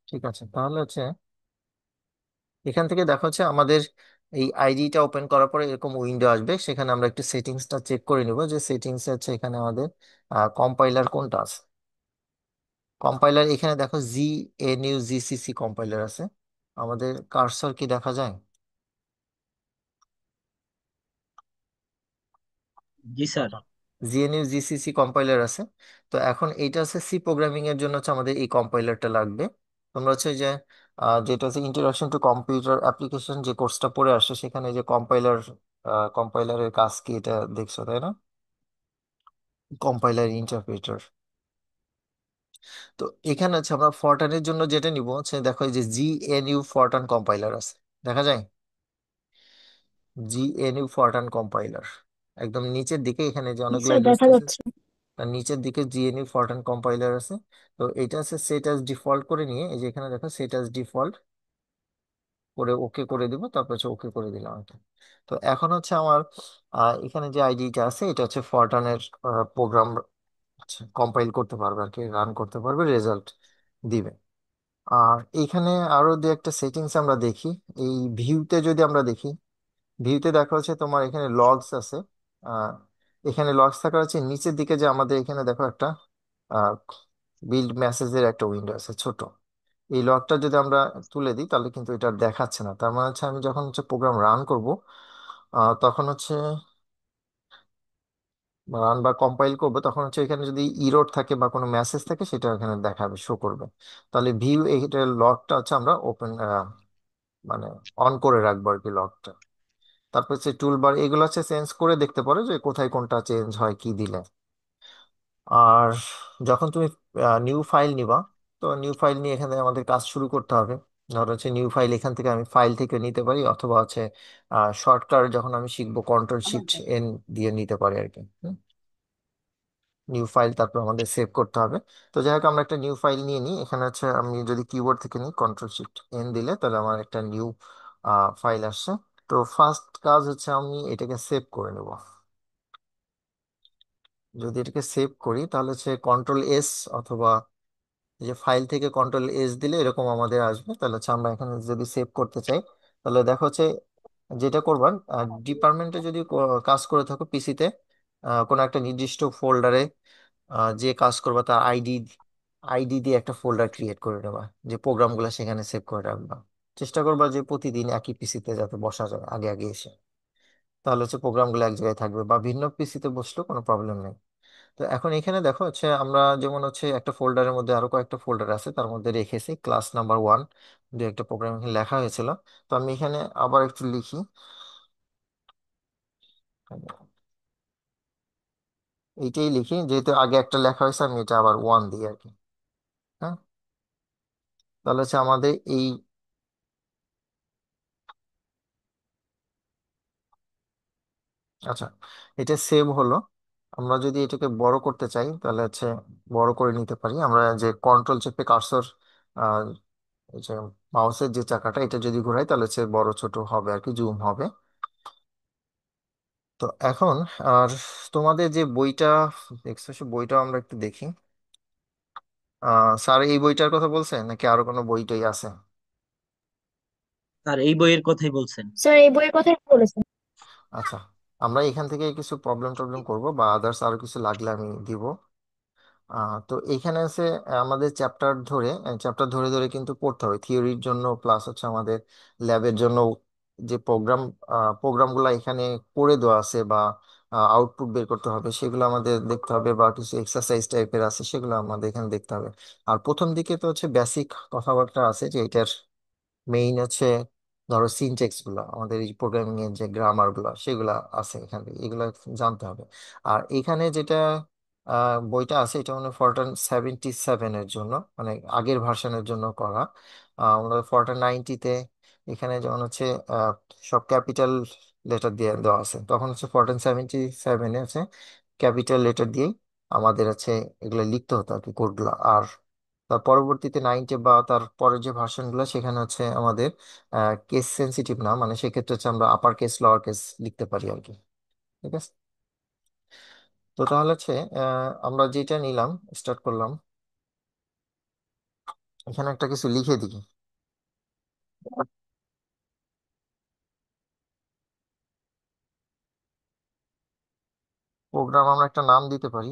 ঠিক আছে, তাহলে হচ্ছে এখান থেকে দেখা হচ্ছে আমাদের এই আইডিটা ওপেন করার পরে এরকম উইন্ডো আসবে, সেখানে আমরা একটু সেটিংসটা চেক করে নিব যে সেটিংস হচ্ছে এখানে আমাদের কম্পাইলার কোনটা আছে। কম্পাইলার এখানে দেখো জিএনইউ জিসিসি কম্পাইলার আছে। আমাদের কার্সর কি দেখা যায়? জি স্যার। জিএনইউ জিসিসি কম্পাইলার আছে। তো এখন এইটা হচ্ছে সি প্রোগ্রামিং এর জন্য হচ্ছে আমাদের এই কম্পাইলারটা লাগবে। তোমরা হচ্ছে যে যেটা হচ্ছে ইন্ট্রোডাকশন টু কম্পিউটার অ্যাপ্লিকেশন যে কোর্সটা পড়ে আসছে, সেখানে যে কম্পাইলারের কাজ কি এটা দেখছো তাই না? Compiler interpreter. তো এখানে হচ্ছে আমরা ফরটানের জন্য যেটা নিব হচ্ছে, দেখো এই যে জিএনইউ ফরটান কম্পাইলার আছে, দেখা যায় জিএনইউ ফরটান কম্পাইলার একদম নিচের দিকে, এখানে যে জি অনেকগুলো স্যার, লিস্ট দেখা আছে যাচ্ছে। তার নিচের দিকে জিএনইউ ফরটান কম্পাইলার আছে। তো এটা আছে সেট অ্যাজ ডিফল্ট করে নিয়ে এই যে এখানে দেখো সেট অ্যাজ ডিফল্ট করে ওকে করে দিব, তারপর হচ্ছে ওকে করে দিলাম আর কি। তো এখন হচ্ছে আমার এখানে যে আইডিটা আছে এটা হচ্ছে ফরটানের প্রোগ্রাম কম্পাইল করতে পারবে আর কি, রান করতে পারবে, রেজাল্ট দিবে। আর এইখানে আরো দু একটা সেটিংস আমরা দেখি। এই ভিউতে যদি আমরা দেখি, ভিউতে দেখা হচ্ছে তোমার এখানে লগস আছে। আহ, এখানে লগস থাকা হচ্ছে নিচের দিকে, যে আমাদের এখানে দেখো একটা বিল্ড মেসেজের একটা উইন্ডো আছে ছোট। এই লগটা যদি আমরা তুলে দিই তাহলে কিন্তু এটা আর দেখাচ্ছে না। তার মানে হচ্ছে আমি যখন হচ্ছে প্রোগ্রাম রান করব, তখন হচ্ছে রান বা কম্পাইল করবো, তখন হচ্ছে এখানে যদি ইরোর থাকে বা কোনো মেসেজ থাকে সেটা এখানে দেখাবে, শো করবে। তাহলে ভিউ এইটার লগটা হচ্ছে আমরা ওপেন মানে অন করে রাখবো আর কি লগটা। তারপর হচ্ছে টুলবার এগুলো হচ্ছে চেঞ্জ করে দেখতে পারো যে কোথায় কোনটা চেঞ্জ হয় কি দিলে। আর যখন তুমি নিউ ফাইল নিবা, তো নিউ ফাইল নিয়ে এখানে আমাদের কাজ শুরু করতে হবে। ধরো হচ্ছে নিউ ফাইল এখান থেকে আমি ফাইল থেকে নিতে পারি, অথবা হচ্ছে শর্টকাট যখন আমি শিখবো কন্ট্রোল শিফট এন দিয়ে নিতে পারি আর কি। নিউ ফাইল তারপর আমাদের সেভ করতে হবে। তো যাই হোক আমরা একটা নিউ ফাইল নিয়ে নিই। এখানে হচ্ছে আমি যদি কিবোর্ড থেকে নিই কন্ট্রোল শিফট এন দিলে তাহলে আমার একটা নিউ ফাইল আসছে। তো ফার্স্ট কাজ হচ্ছে আমি এটাকে সেভ করে নেব। যদি এটাকে সেভ করি তাহলে হচ্ছে কন্ট্রোল এস, অথবা এই যে ফাইল থেকে কন্ট্রোল এস দিলে এরকম আমাদের আসবে। তাহলে হচ্ছে আমরা এখানে যদি সেভ করতে চাই, তাহলে দেখো হচ্ছে যেটা করবার, ডিপার্টমেন্টে যদি কাজ করে থাকো পিসিতে, কোনো একটা নির্দিষ্ট ফোল্ডারে যে কাজ করবা তার আইডি আইডি দিয়ে একটা ফোল্ডার ক্রিয়েট করে নেবা, যে প্রোগ্রামগুলো সেখানে সেভ করে রাখবা। চেষ্টা করবা যে প্রতিদিন একই পিসিতে যাতে বসা যায় আগে আগে এসে, তাহলে হচ্ছে প্রোগ্রামগুলো এক জায়গায় থাকবে, বা ভিন্ন পিসিতে বসলেও কোনো প্রবলেম নেই। তো এখন এখানে দেখো হচ্ছে আমরা যেমন হচ্ছে একটা ফোল্ডারের মধ্যে আরো কয়েকটা ফোল্ডার আছে, তার মধ্যে রেখেছি ক্লাস নাম্বার ওয়ান, দু একটা প্রোগ্রাম এখানে লেখা হয়েছিল। তো আমি এখানে আবার একটু লিখি, এইটাই লিখি, যেহেতু আগে একটা লেখা হয়েছে আমি এটা আবার ওয়ান দিই আর কি। হ্যাঁ, তাহলে হচ্ছে আমাদের এই, আচ্ছা, এটা সেভ হলো। আমরা যদি এটাকে বড় করতে চাই তাহলে হচ্ছে বড় করে নিতে পারি। আমরা যে কন্ট্রোল চেপে কার্সর, এই যে মাউসের যে চাকাটা এটা যদি ঘোরাই তাহলে হচ্ছে বড় ছোট হবে আর কি, জুম হবে। তো এখন আর তোমাদের যে বইটা দেখছো সে বইটা আমরা একটু দেখি। স্যার এই বইটার কথা বলছে নাকি আরো কোনো বইটাই আছে? স্যার, এই বইয়ের কথাই বলছেন। স্যার এই বইয়ের কথাই বলেছেন। আচ্ছা, আমরা এখান থেকে কিছু প্রবলেম টবলেম করবো, বা আদার্স আরো কিছু লাগলে আমি দিব। তো এইখানে আছে আমাদের চ্যাপ্টার ধরে ধরে কিন্তু পড়তে হবে থিওরির জন্য, প্লাস হচ্ছে আমাদের ল্যাবের জন্য। যে প্রোগ্রামগুলো এখানে করে দেওয়া আছে বা আউটপুট বের করতে হবে সেগুলো আমাদের দেখতে হবে, বা কিছু এক্সারসাইজ টাইপের আছে সেগুলো আমাদের এখানে দেখতে হবে। আর প্রথম দিকে তো হচ্ছে বেসিক কথাবার্তা আছে, যে এটার মেইন হচ্ছে ধরো সিনটেক্স গুলা, আমাদের এই প্রোগ্রামিং এর যে গ্রামার গুলা সেগুলা আছে এখান থেকে, এগুলা জানতে হবে। আর এখানে যেটা বইটা আছে এটা মানে ফরটান 77 এর জন্য, মানে আগের ভার্সনের জন্য করা। আমরা ফরটান 90-তে এখানে যেমন হচ্ছে আহ, সব ক্যাপিটাল লেটার দিয়ে দেওয়া আছে, তখন হচ্ছে ফরটান 77-এ হচ্ছে ক্যাপিটাল লেটার দিয়েই আমাদের হচ্ছে এগুলো লিখতে হতো আর কি কোডগুলো। আর তার পরবর্তীতে 90 বা তার পরের যে ভার্সন গুলো সেখানে হচ্ছে আমাদের কেস সেন্সিটিভ না, মানে সেক্ষেত্রে হচ্ছে আমরা আপার কেস লোয়ার কেস লিখতে পারি আর কি। ঠিক আছে, তো তাহলে হচ্ছে আমরা যেটা নিলাম, স্টার্ট করলাম। এখানে একটা কিছু লিখে দিই। প্রোগ্রাম আমরা একটা নাম দিতে পারি।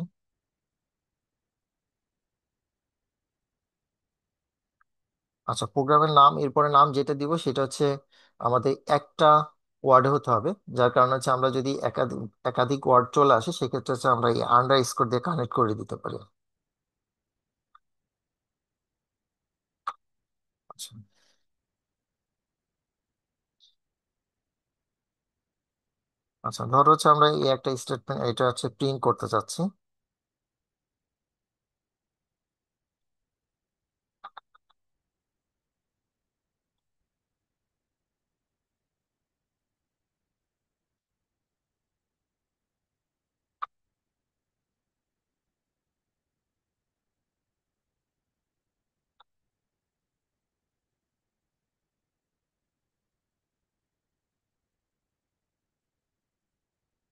আচ্ছা, প্রোগ্রামের নাম, এরপরে নাম যেটা দিব সেটা হচ্ছে আমাদের একটা ওয়ার্ডে হতে হবে। যার কারণে হচ্ছে আমরা যদি একাধিক একাধিক ওয়ার্ড চলে আসে সেক্ষেত্রে হচ্ছে আমরা এই আন্ডার স্কোর দিয়ে কানেক্ট করে দিতে পারি। আচ্ছা। আচ্ছা, ধরো হচ্ছে আমরা এই একটা স্টেটমেন্ট এটা হচ্ছে প্রিন্ট করতে চাচ্ছি।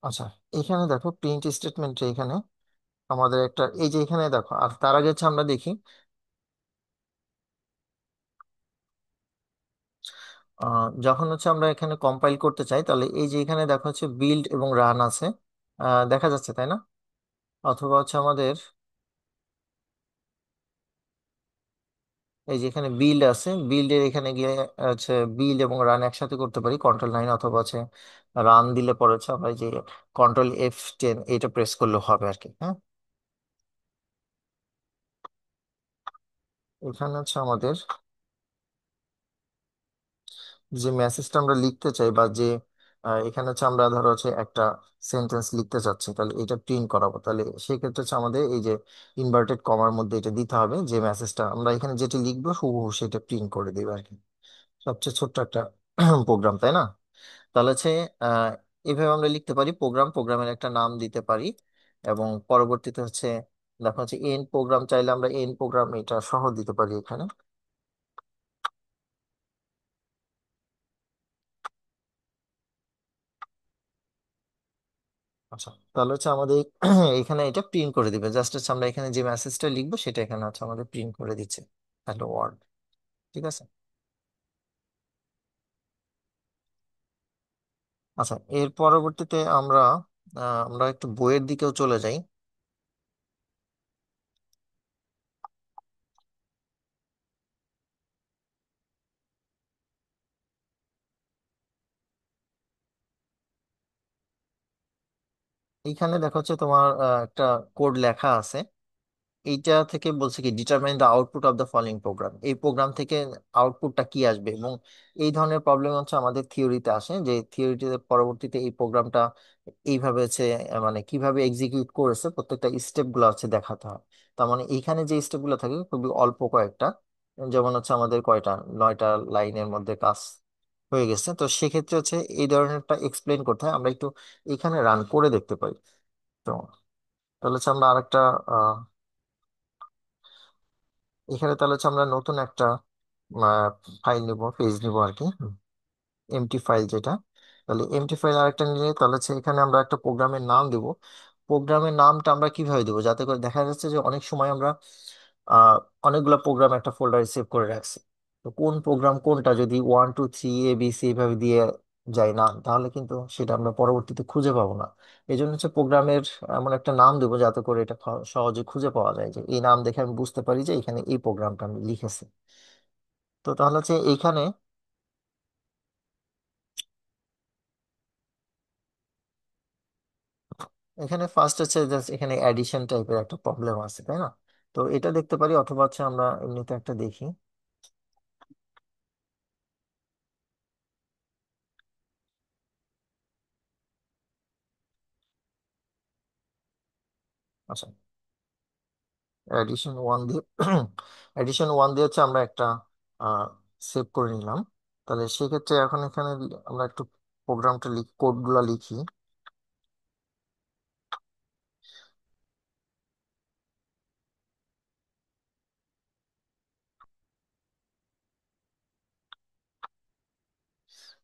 আচ্ছা, এখানে দেখো প্রিন্ট স্টেটমেন্ট এখানে আমাদের একটা এই যে এখানে দেখো, আর তার আগে হচ্ছে আমরা দেখি যখন হচ্ছে আমরা এখানে কম্পাইল করতে চাই তাহলে এই যে এখানে দেখো হচ্ছে বিল্ড এবং রান আছে, দেখা যাচ্ছে তাই না? অথবা হচ্ছে আমাদের এই যে এখানে বিল্ড আছে, বিল্ডের এখানে গিয়ে হচ্ছে বিল্ড এবং রান একসাথে করতে পারি, কন্ট্রোল 9, অথবা হচ্ছে রান দিলে পরে হচ্ছে আমরা এই যে কন্ট্রোল F10 এটা প্রেস করলে হবে আর কি। হ্যাঁ, এখানে হচ্ছে আমাদের যে মেসেজটা আমরা লিখতে চাই বা যে এখানে হচ্ছে আমরা ধরো হচ্ছে একটা সেন্টেন্স লিখতে চাচ্ছি, তাহলে এটা প্রিন্ট করাবো, তাহলে সেক্ষেত্রে হচ্ছে আমাদের এই যে ইনভার্টেড কমার মধ্যে এটা দিতে হবে যে মেসেজটা আমরা এখানে যেটা লিখবো হুবহু সেটা প্রিন্ট করে দিবে আর কি। সবচেয়ে ছোট্ট একটা প্রোগ্রাম, তাই না? তাহলে হচ্ছে আহ এইভাবে আমরা লিখতে পারি প্রোগ্রাম, প্রোগ্রামের একটা নাম দিতে পারি, এবং পরবর্তীতে হচ্ছে দেখা হচ্ছে এন্ড প্রোগ্রাম চাইলে আমরা এন্ড প্রোগ্রাম এটা সহ দিতে পারি এখানে। আচ্ছা, তাহলে হচ্ছে আমাদের এখানে এটা প্রিন্ট করে দিবে, জাস্ট হচ্ছে আমরা এখানে যে মেসেজটা লিখবো সেটা এখানে হচ্ছে আমাদের প্রিন্ট করে দিচ্ছে, হ্যালো ওয়ার্ল্ড। ঠিক আছে। আচ্ছা, এর পরবর্তীতে আমরা একটু বইয়ের দিকেও চলে যাই। এইখানে দেখো হচ্ছে তোমার একটা কোড লেখা আছে। এইটা থেকে বলছে কি determine the output of the following program, এই প্রোগ্রাম থেকে আউটপুটটা কি আসবে। এবং এই ধরনের প্রবলেম হচ্ছে আমাদের থিওরিতে আসে, যে থিওরিতে পরবর্তীতে এই প্রোগ্রামটা এইভাবে হচ্ছে মানে কিভাবে এক্সিকিউট করেছে প্রত্যেকটা স্টেপ গুলো হচ্ছে দেখাতে হয়। তার মানে এইখানে যে স্টেপ গুলো থাকে খুবই অল্প কয়েকটা, যেমন হচ্ছে আমাদের কয়টা 9টা লাইনের মধ্যে কাজ হয়ে গেছে। তো সেক্ষেত্রে হচ্ছে এই ধরনেরটা এক্সপ্লেন করতে হয়, আমরা একটু এখানে রান করে দেখতে পারি। তো তাহলে হচ্ছে আমরা আরেকটা এখানে তাহলে হচ্ছে আমরা নতুন একটা ফাইল নিব, পেজ নিব আর কি, এমটি ফাইল যেটা। তাহলে এমটি ফাইল আরেকটা নিয়ে তাহলে হচ্ছে এখানে আমরা একটা প্রোগ্রামের নাম দিব। প্রোগ্রামের নামটা আমরা কিভাবে দেবো যাতে করে দেখা যাচ্ছে যে অনেক সময় আমরা আহ অনেকগুলো প্রোগ্রাম একটা ফোল্ডারে সেভ করে রাখছি, তো কোন প্রোগ্রাম কোনটা যদি 1 2 3 ABC এইভাবে দিয়ে যায় না, তাহলে কিন্তু সেটা আমরা পরবর্তীতে খুঁজে পাবো না। এই জন্য হচ্ছে প্রোগ্রামের এমন একটা নাম দেবো যাতে করে এটা সহজে খুঁজে পাওয়া যায়, যে এই নাম দেখে আমি বুঝতে পারি যে এখানে এই প্রোগ্রামটা আমি লিখেছি। তো তাহলে হচ্ছে এইখানে এখানে ফার্স্ট হচ্ছে জাস্ট এখানে অ্যাডিশন টাইপের একটা প্রবলেম আছে, তাই না? তো এটা দেখতে পারি, অথবা হচ্ছে আমরা এমনিতে একটা দেখি। আচ্ছা, এডিশন 1 দিয়ে এডিশন 1 দিয়ে হচ্ছে আমরা একটা সেভ করে নিলাম। তাহলে সেক্ষেত্রে এখন এখানে আমরা একটু প্রোগ্রামটা কোড গুলা লিখি।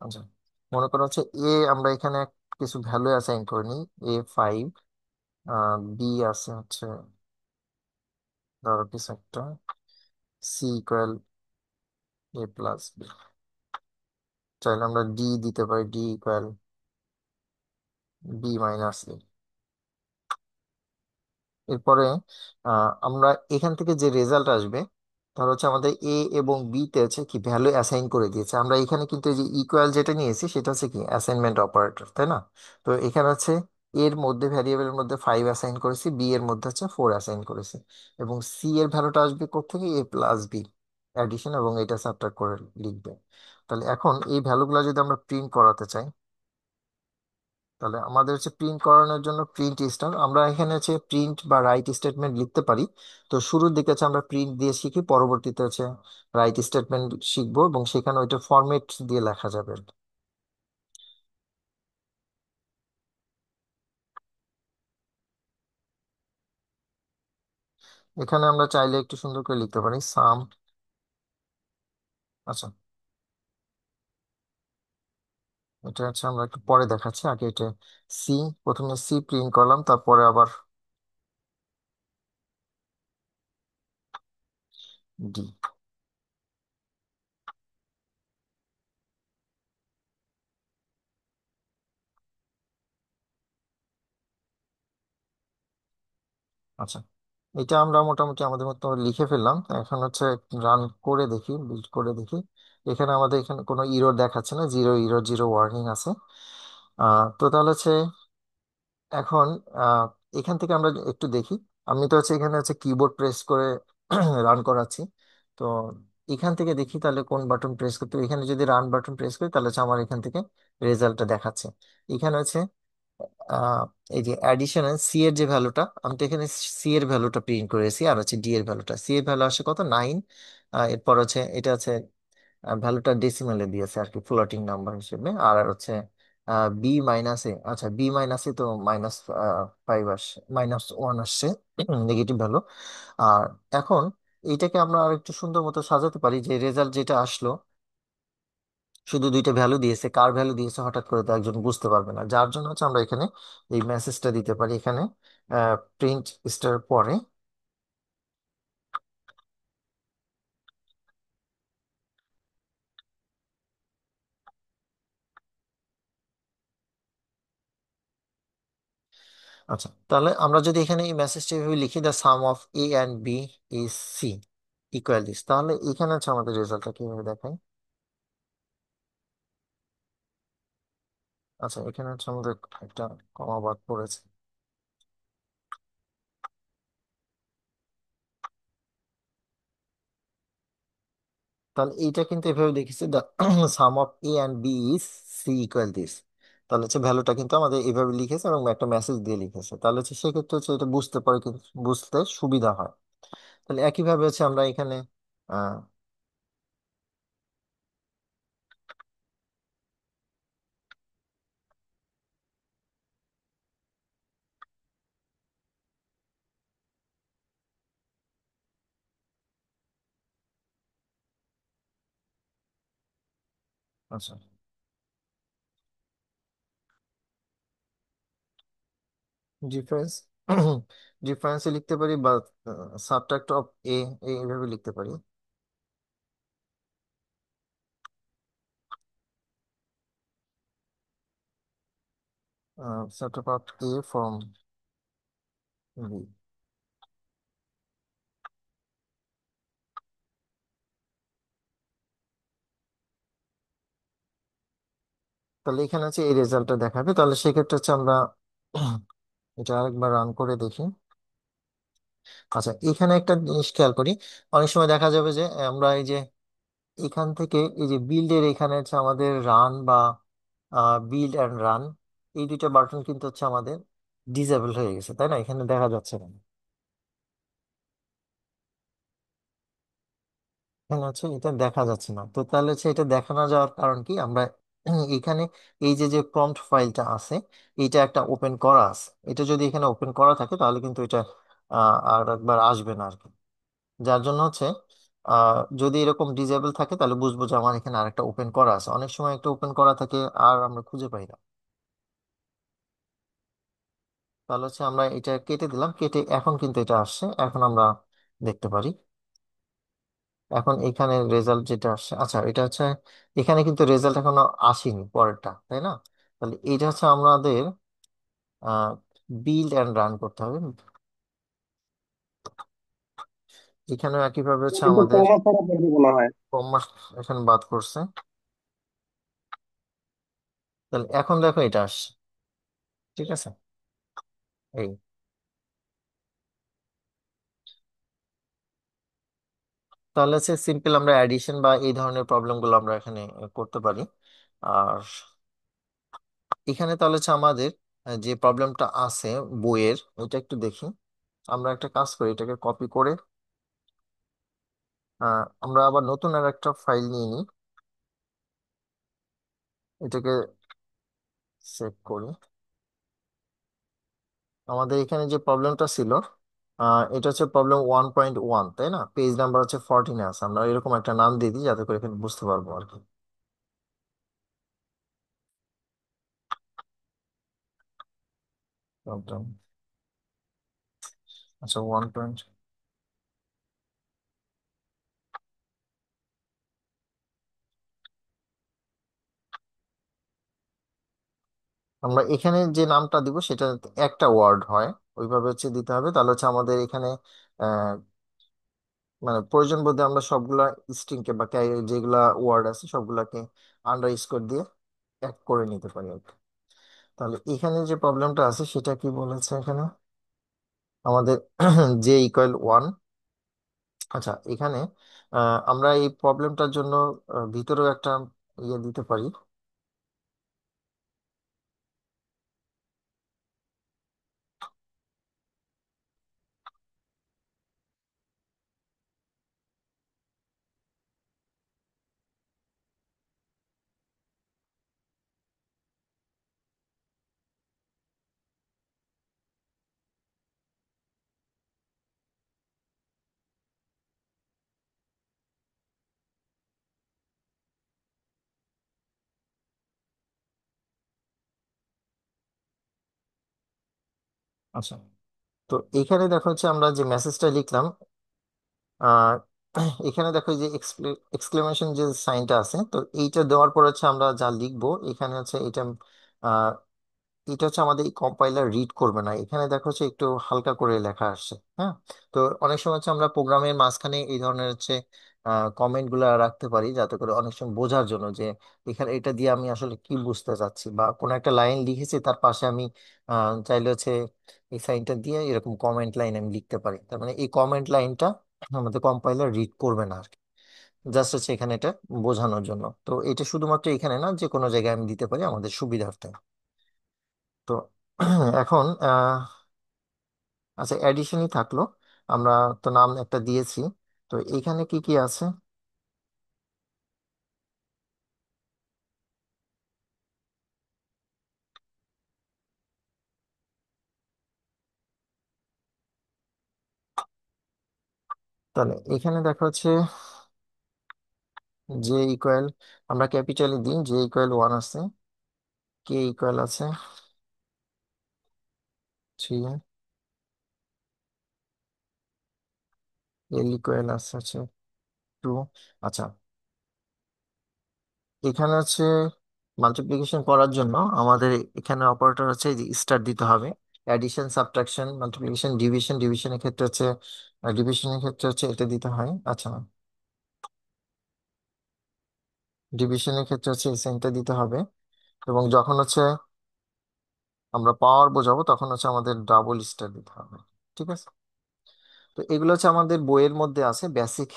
আচ্ছা, মনে করো হচ্ছে আমরা এখানে কিছু ভ্যালু অ্যাসাইন করে নিই, A5, বি আছে হচ্ছে ধরো কিছু একটা, সি ইকুয়াল এ প্লাস বি। চাইলে আমরা ডি দিতে পারি, ডি ইকুয়াল বি মাইনাস এ। এরপরে আমরা এখান থেকে যে রেজাল্ট আসবে, ধর হচ্ছে আমাদের এ এবং বি তে হচ্ছে কি ভ্যালু অ্যাসাইন করে দিয়েছে। আমরা এখানে কিন্তু এই যে ইকুয়াল যেটা নিয়েছি সেটা হচ্ছে কি অ্যাসাইনমেন্ট অপারেটর, তাই না? তো এখানে হচ্ছে এর মধ্যে ভ্যারিয়েবলের মধ্যে 5 অ্যাসাইন করেছি, বি এর মধ্যে হচ্ছে 4 অ্যাসাইন করেছি, এবং সি এর ভ্যালুটা আসবে কোত্থেকে, এ প্লাস বি অ্যাডিশন, এবং এটা সাবট্রাক্ট করে লিখবে। তাহলে এখন এই ভ্যালুগুলো যদি আমরা প্রিন্ট করাতে চাই, তাহলে আমাদের হচ্ছে প্রিন্ট করানোর জন্য প্রিন্ট স্টার, আমরা এখানে হচ্ছে প্রিন্ট বা রাইট স্টেটমেন্ট লিখতে পারি। তো শুরুর দিকে হচ্ছে আমরা প্রিন্ট দিয়ে শিখি, পরবর্তীতে হচ্ছে রাইট স্টেটমেন্ট শিখবো, এবং সেখানে ওইটা ফরম্যাট দিয়ে লেখা যাবে আর কি। এখানে আমরা চাইলে একটু সুন্দর করে লিখতে পারি সাম। আচ্ছা, এটা হচ্ছে আমরা একটু পরে দেখাচ্ছি, আগে এটা সি, প্রথমে সি প্রিন্ট করলাম, তারপরে আবার ডি। আচ্ছা, এটা আমরা মোটামুটি আমাদের মতো লিখে ফেললাম। এখন হচ্ছে রান করে দেখি, বিল্ড করে দেখি। এখানে আমাদের এখানে কোনো ইরর দেখাচ্ছে না, জিরো ইরর, জিরো ওয়ার্নিং আছে। তো তাহলে হচ্ছে এখন আহ, এখান থেকে আমরা একটু দেখি। আমি তো হচ্ছে এখানে হচ্ছে কিবোর্ড প্রেস করে রান করাচ্ছি। তো এখান থেকে দেখি তাহলে কোন বাটন প্রেস করতে হবে। এখানে যদি রান বাটন প্রেস করি তাহলে হচ্ছে আমার এখান থেকে রেজাল্টটা দেখাচ্ছে। এখানে হচ্ছে আহ, এই যে অ্যাডিশনাল সি এর যে ভ্যালুটা, আমি তো এখানে সি এর ভ্যালুটা প্রিন্ট করেছি, আর হচ্ছে ডি এর ভ্যালুটা, সি এর ভ্যালু আসে কত, 9। এরপর হচ্ছে এটা হচ্ছে ভ্যালুটা ডেসিমালে দিয়েছে আর কি, ফ্লোটিং নাম্বার হিসেবে। আর হচ্ছে বি মাইনাসে, আচ্ছা বি মাইনাসে তো -5 আসছে, -1 আসছে নেগেটিভ ভ্যালু। আর এখন এইটাকে আমরা আর একটু সুন্দর মতো সাজাতে পারি, যে রেজাল্ট যেটা আসলো শুধু দুইটা ভ্যালু দিয়েছে, কার ভ্যালু দিয়েছে হঠাৎ করে তো একজন বুঝতে পারবে না। যার জন্য হচ্ছে আমরা এখানে এই মেসেজটা দিতে পারি, এখানে প্রিন্ট স্টার পরে। আচ্ছা, তাহলে আমরা যদি এখানে এই মেসেজটা এভাবে লিখি, the sum of a and b is c equal this, তাহলে এখানে হচ্ছে আমাদের রেজাল্টটা কিভাবে দেখায়। আচ্ছা, এখানে হচ্ছে আমাদের একটা কমা বাদ পড়েছে। তাহলে এইটা কিন্তু এভাবে দেখিছে, the sum of a and b is c equal this. তাহলে হচ্ছে ভ্যালুটা কিন্তু আমাদের এইভাবে লিখেছে এবং একটা মেসেজ দিয়ে লিখেছে। তাহলে হচ্ছে সেক্ষেত্রে হচ্ছে এটা বুঝতে পারে, কিন্তু বুঝতে সুবিধা হয়। তাহলে একইভাবে হচ্ছে আমরা এখানে আহ আচ্ছা, ডিফারেন্স ডিফারেন্স লিখতে পারি, বা সাবট্রাক্ট অফ এ, এইভাবে লিখতে পারি। Subtract of a from b. তাহলে এখানে হচ্ছে এই রেজাল্টটা দেখাবে। তাহলে সেক্ষেত্রে হচ্ছে আমরা এটা আরেকবার রান করে দেখি। আচ্ছা, এখানে একটা জিনিস খেয়াল করি, অনেক সময় দেখা যাবে যে আমরা এই যে এখান থেকে এই যে বিল্ডের এখানে হচ্ছে আমাদের রান বা বিল্ড অ্যান্ড রান, এই দুইটা বাটন কিন্তু হচ্ছে আমাদের ডিসেবল হয়ে গেছে, তাই না? এখানে দেখা যাচ্ছে না, এখানে হচ্ছে এটা দেখা যাচ্ছে না। তো তাহলে হচ্ছে এটা দেখা না যাওয়ার কারণ কি, আমরা এখানে এই যে যে প্রম্পট ফাইলটা আছে, এটা একটা ওপেন করা আছে। এটা যদি এখানে ওপেন করা থাকে তাহলে কিন্তু এটা আর একবার আসবে না আর কি। যার জন্য হচ্ছে যদি এরকম ডিজেবল থাকে তাহলে বুঝবো যে আমার এখানে আরেকটা ওপেন করা আছে। অনেক সময় একটা ওপেন করা থাকে আর আমরা খুঁজে পাই না। তাহলে হচ্ছে আমরা এটা কেটে দিলাম, কেটে এখন কিন্তু এটা আসছে, এখন আমরা দেখতে পারি। এখন এখানে রেজাল্ট যেটা আসছে, আচ্ছা এটা হচ্ছে, এখানে কিন্তু রেজাল্ট এখনো আসেনি পরেরটা, তাই না? তাহলে এটা হচ্ছে আমাদের বিল্ড অ্যান্ড রান করতে হবে। এখানেও একইভাবে হচ্ছে কিন্তু আমাদের কমা ছাড়া পড়বে মনে হয়। কমার্স এখানে বাদ করছে। তাহলে এখন দেখো এটা আসছে, ঠিক আছে। এই তাহলে হচ্ছে সিম্পল আমরা অ্যাডিশন বা এই ধরনের প্রবলেম গুলো আমরা এখানে করতে পারি। আর এখানে তাহলে হচ্ছে আমাদের যে প্রবলেমটা আছে বইয়ের, ওইটা একটু দেখি। আমরা একটা কাজ করি, এটাকে কপি করে আমরা আবার নতুন আর একটা ফাইল নিয়ে নিই, এটাকে সেভ করি। আমাদের এখানে যে প্রবলেমটা ছিল, এটা হচ্ছে প্রবলেম 1.1, তাই না? পেজ নাম্বার হচ্ছে 14 আছে, আমরা এরকম একটা নাম দিয়ে দিই যাতে করে এখানে বুঝতে পারবো আর কি। প্রবলেম, আচ্ছা 1. আমরা এখানে যে নামটা দিব সেটা একটা ওয়ার্ড হয়, ওইভাবে হচ্ছে দিতে হবে। তাহলে হচ্ছে আমাদের এখানে আহ, মানে প্রয়োজন বোধে আমরা সবগুলা স্ট্রিংকে বা যেগুলা ওয়ার্ড আছে সবগুলাকে আন্ডার স্কোর দিয়ে এক করে নিতে পারি আর কি। তাহলে এখানে যে প্রবলেমটা আছে সেটা কি বলেছে এখানে আমাদের জে ইকুয়াল 1। আচ্ছা এখানে আমরা এই প্রবলেমটার জন্য ভিতরেও একটা ইয়ে দিতে পারি। আচ্ছা, তো এখানে দেখো হচ্ছে আমরা যে মেসেজটা লিখলাম, আহ এখানে দেখো যে এক্সক্লেমেশন যে সাইনটা আছে, তো এইটা দেওয়ার পর হচ্ছে আমরা যা লিখবো এখানে হচ্ছে এটা এটা হচ্ছে আমাদের কম্পাইলার রিড করবে না। এখানে দেখো হচ্ছে একটু হালকা করে লেখা আসছে, হ্যাঁ। তো অনেক সময় হচ্ছে আমরা প্রোগ্রামের মাঝখানে এই ধরনের হচ্ছে কমেন্ট গুলা রাখতে পারি যাতে করে অনেক সময় বোঝার জন্য যে এখানে এটা দিয়ে আমি আসলে কি বুঝতে চাচ্ছি, বা কোনো একটা লাইন লিখেছি তার পাশে আমি চাইলে হচ্ছে এই সাইনটা দিয়ে এরকম কমেন্ট লাইন আমি লিখতে পারি। তার মানে এই কমেন্ট লাইনটা আমাদের কম্পাইলার রিড করবে না আর কি। জাস্ট হচ্ছে এখানে এটা বোঝানোর জন্য। তো এটা শুধুমাত্র এখানে না, যে কোনো জায়গায় আমি দিতে পারি আমাদের সুবিধার্থে। তো এখন আচ্ছা অ্যাডিশনই থাকলো, আমরা তো নাম একটা দিয়েছি। তো এইখানে কি কি আছে? তাহলে এখানে দেখা হচ্ছে জে ইকুয়াল, আমরা ক্যাপিটালে দিই, জে ইকুয়াল 1 আছে, কে ইকুয়াল আছে 3, এল ইকুয়াল আছে হচ্ছে 2। আচ্ছা এখানে হচ্ছে মাল্টিপ্লিকেশন করার জন্য আমাদের এখানে অপারেটর হচ্ছে যে স্টার দিতে হবে। অ্যাডিশন, সাবট্রাকশন, মাল্টিপ্লিকেশন, ডিভিশন, ডিভিশনের ক্ষেত্রে হচ্ছে ডিভিশনের ক্ষেত্রে হচ্ছে এটা দিতে হয়। আচ্ছা ডিভিশনের ক্ষেত্রে হচ্ছে এই সাইনটা দিতে হবে। এবং যখন হচ্ছে আমরা পাওয়ার বোঝাবো তখন হচ্ছে আমাদের ডাবল স্টার দিতে হবে, ঠিক আছে। তো এগুলো হচ্ছে আমাদের বইয়ের মধ্যে আছে বেসিক,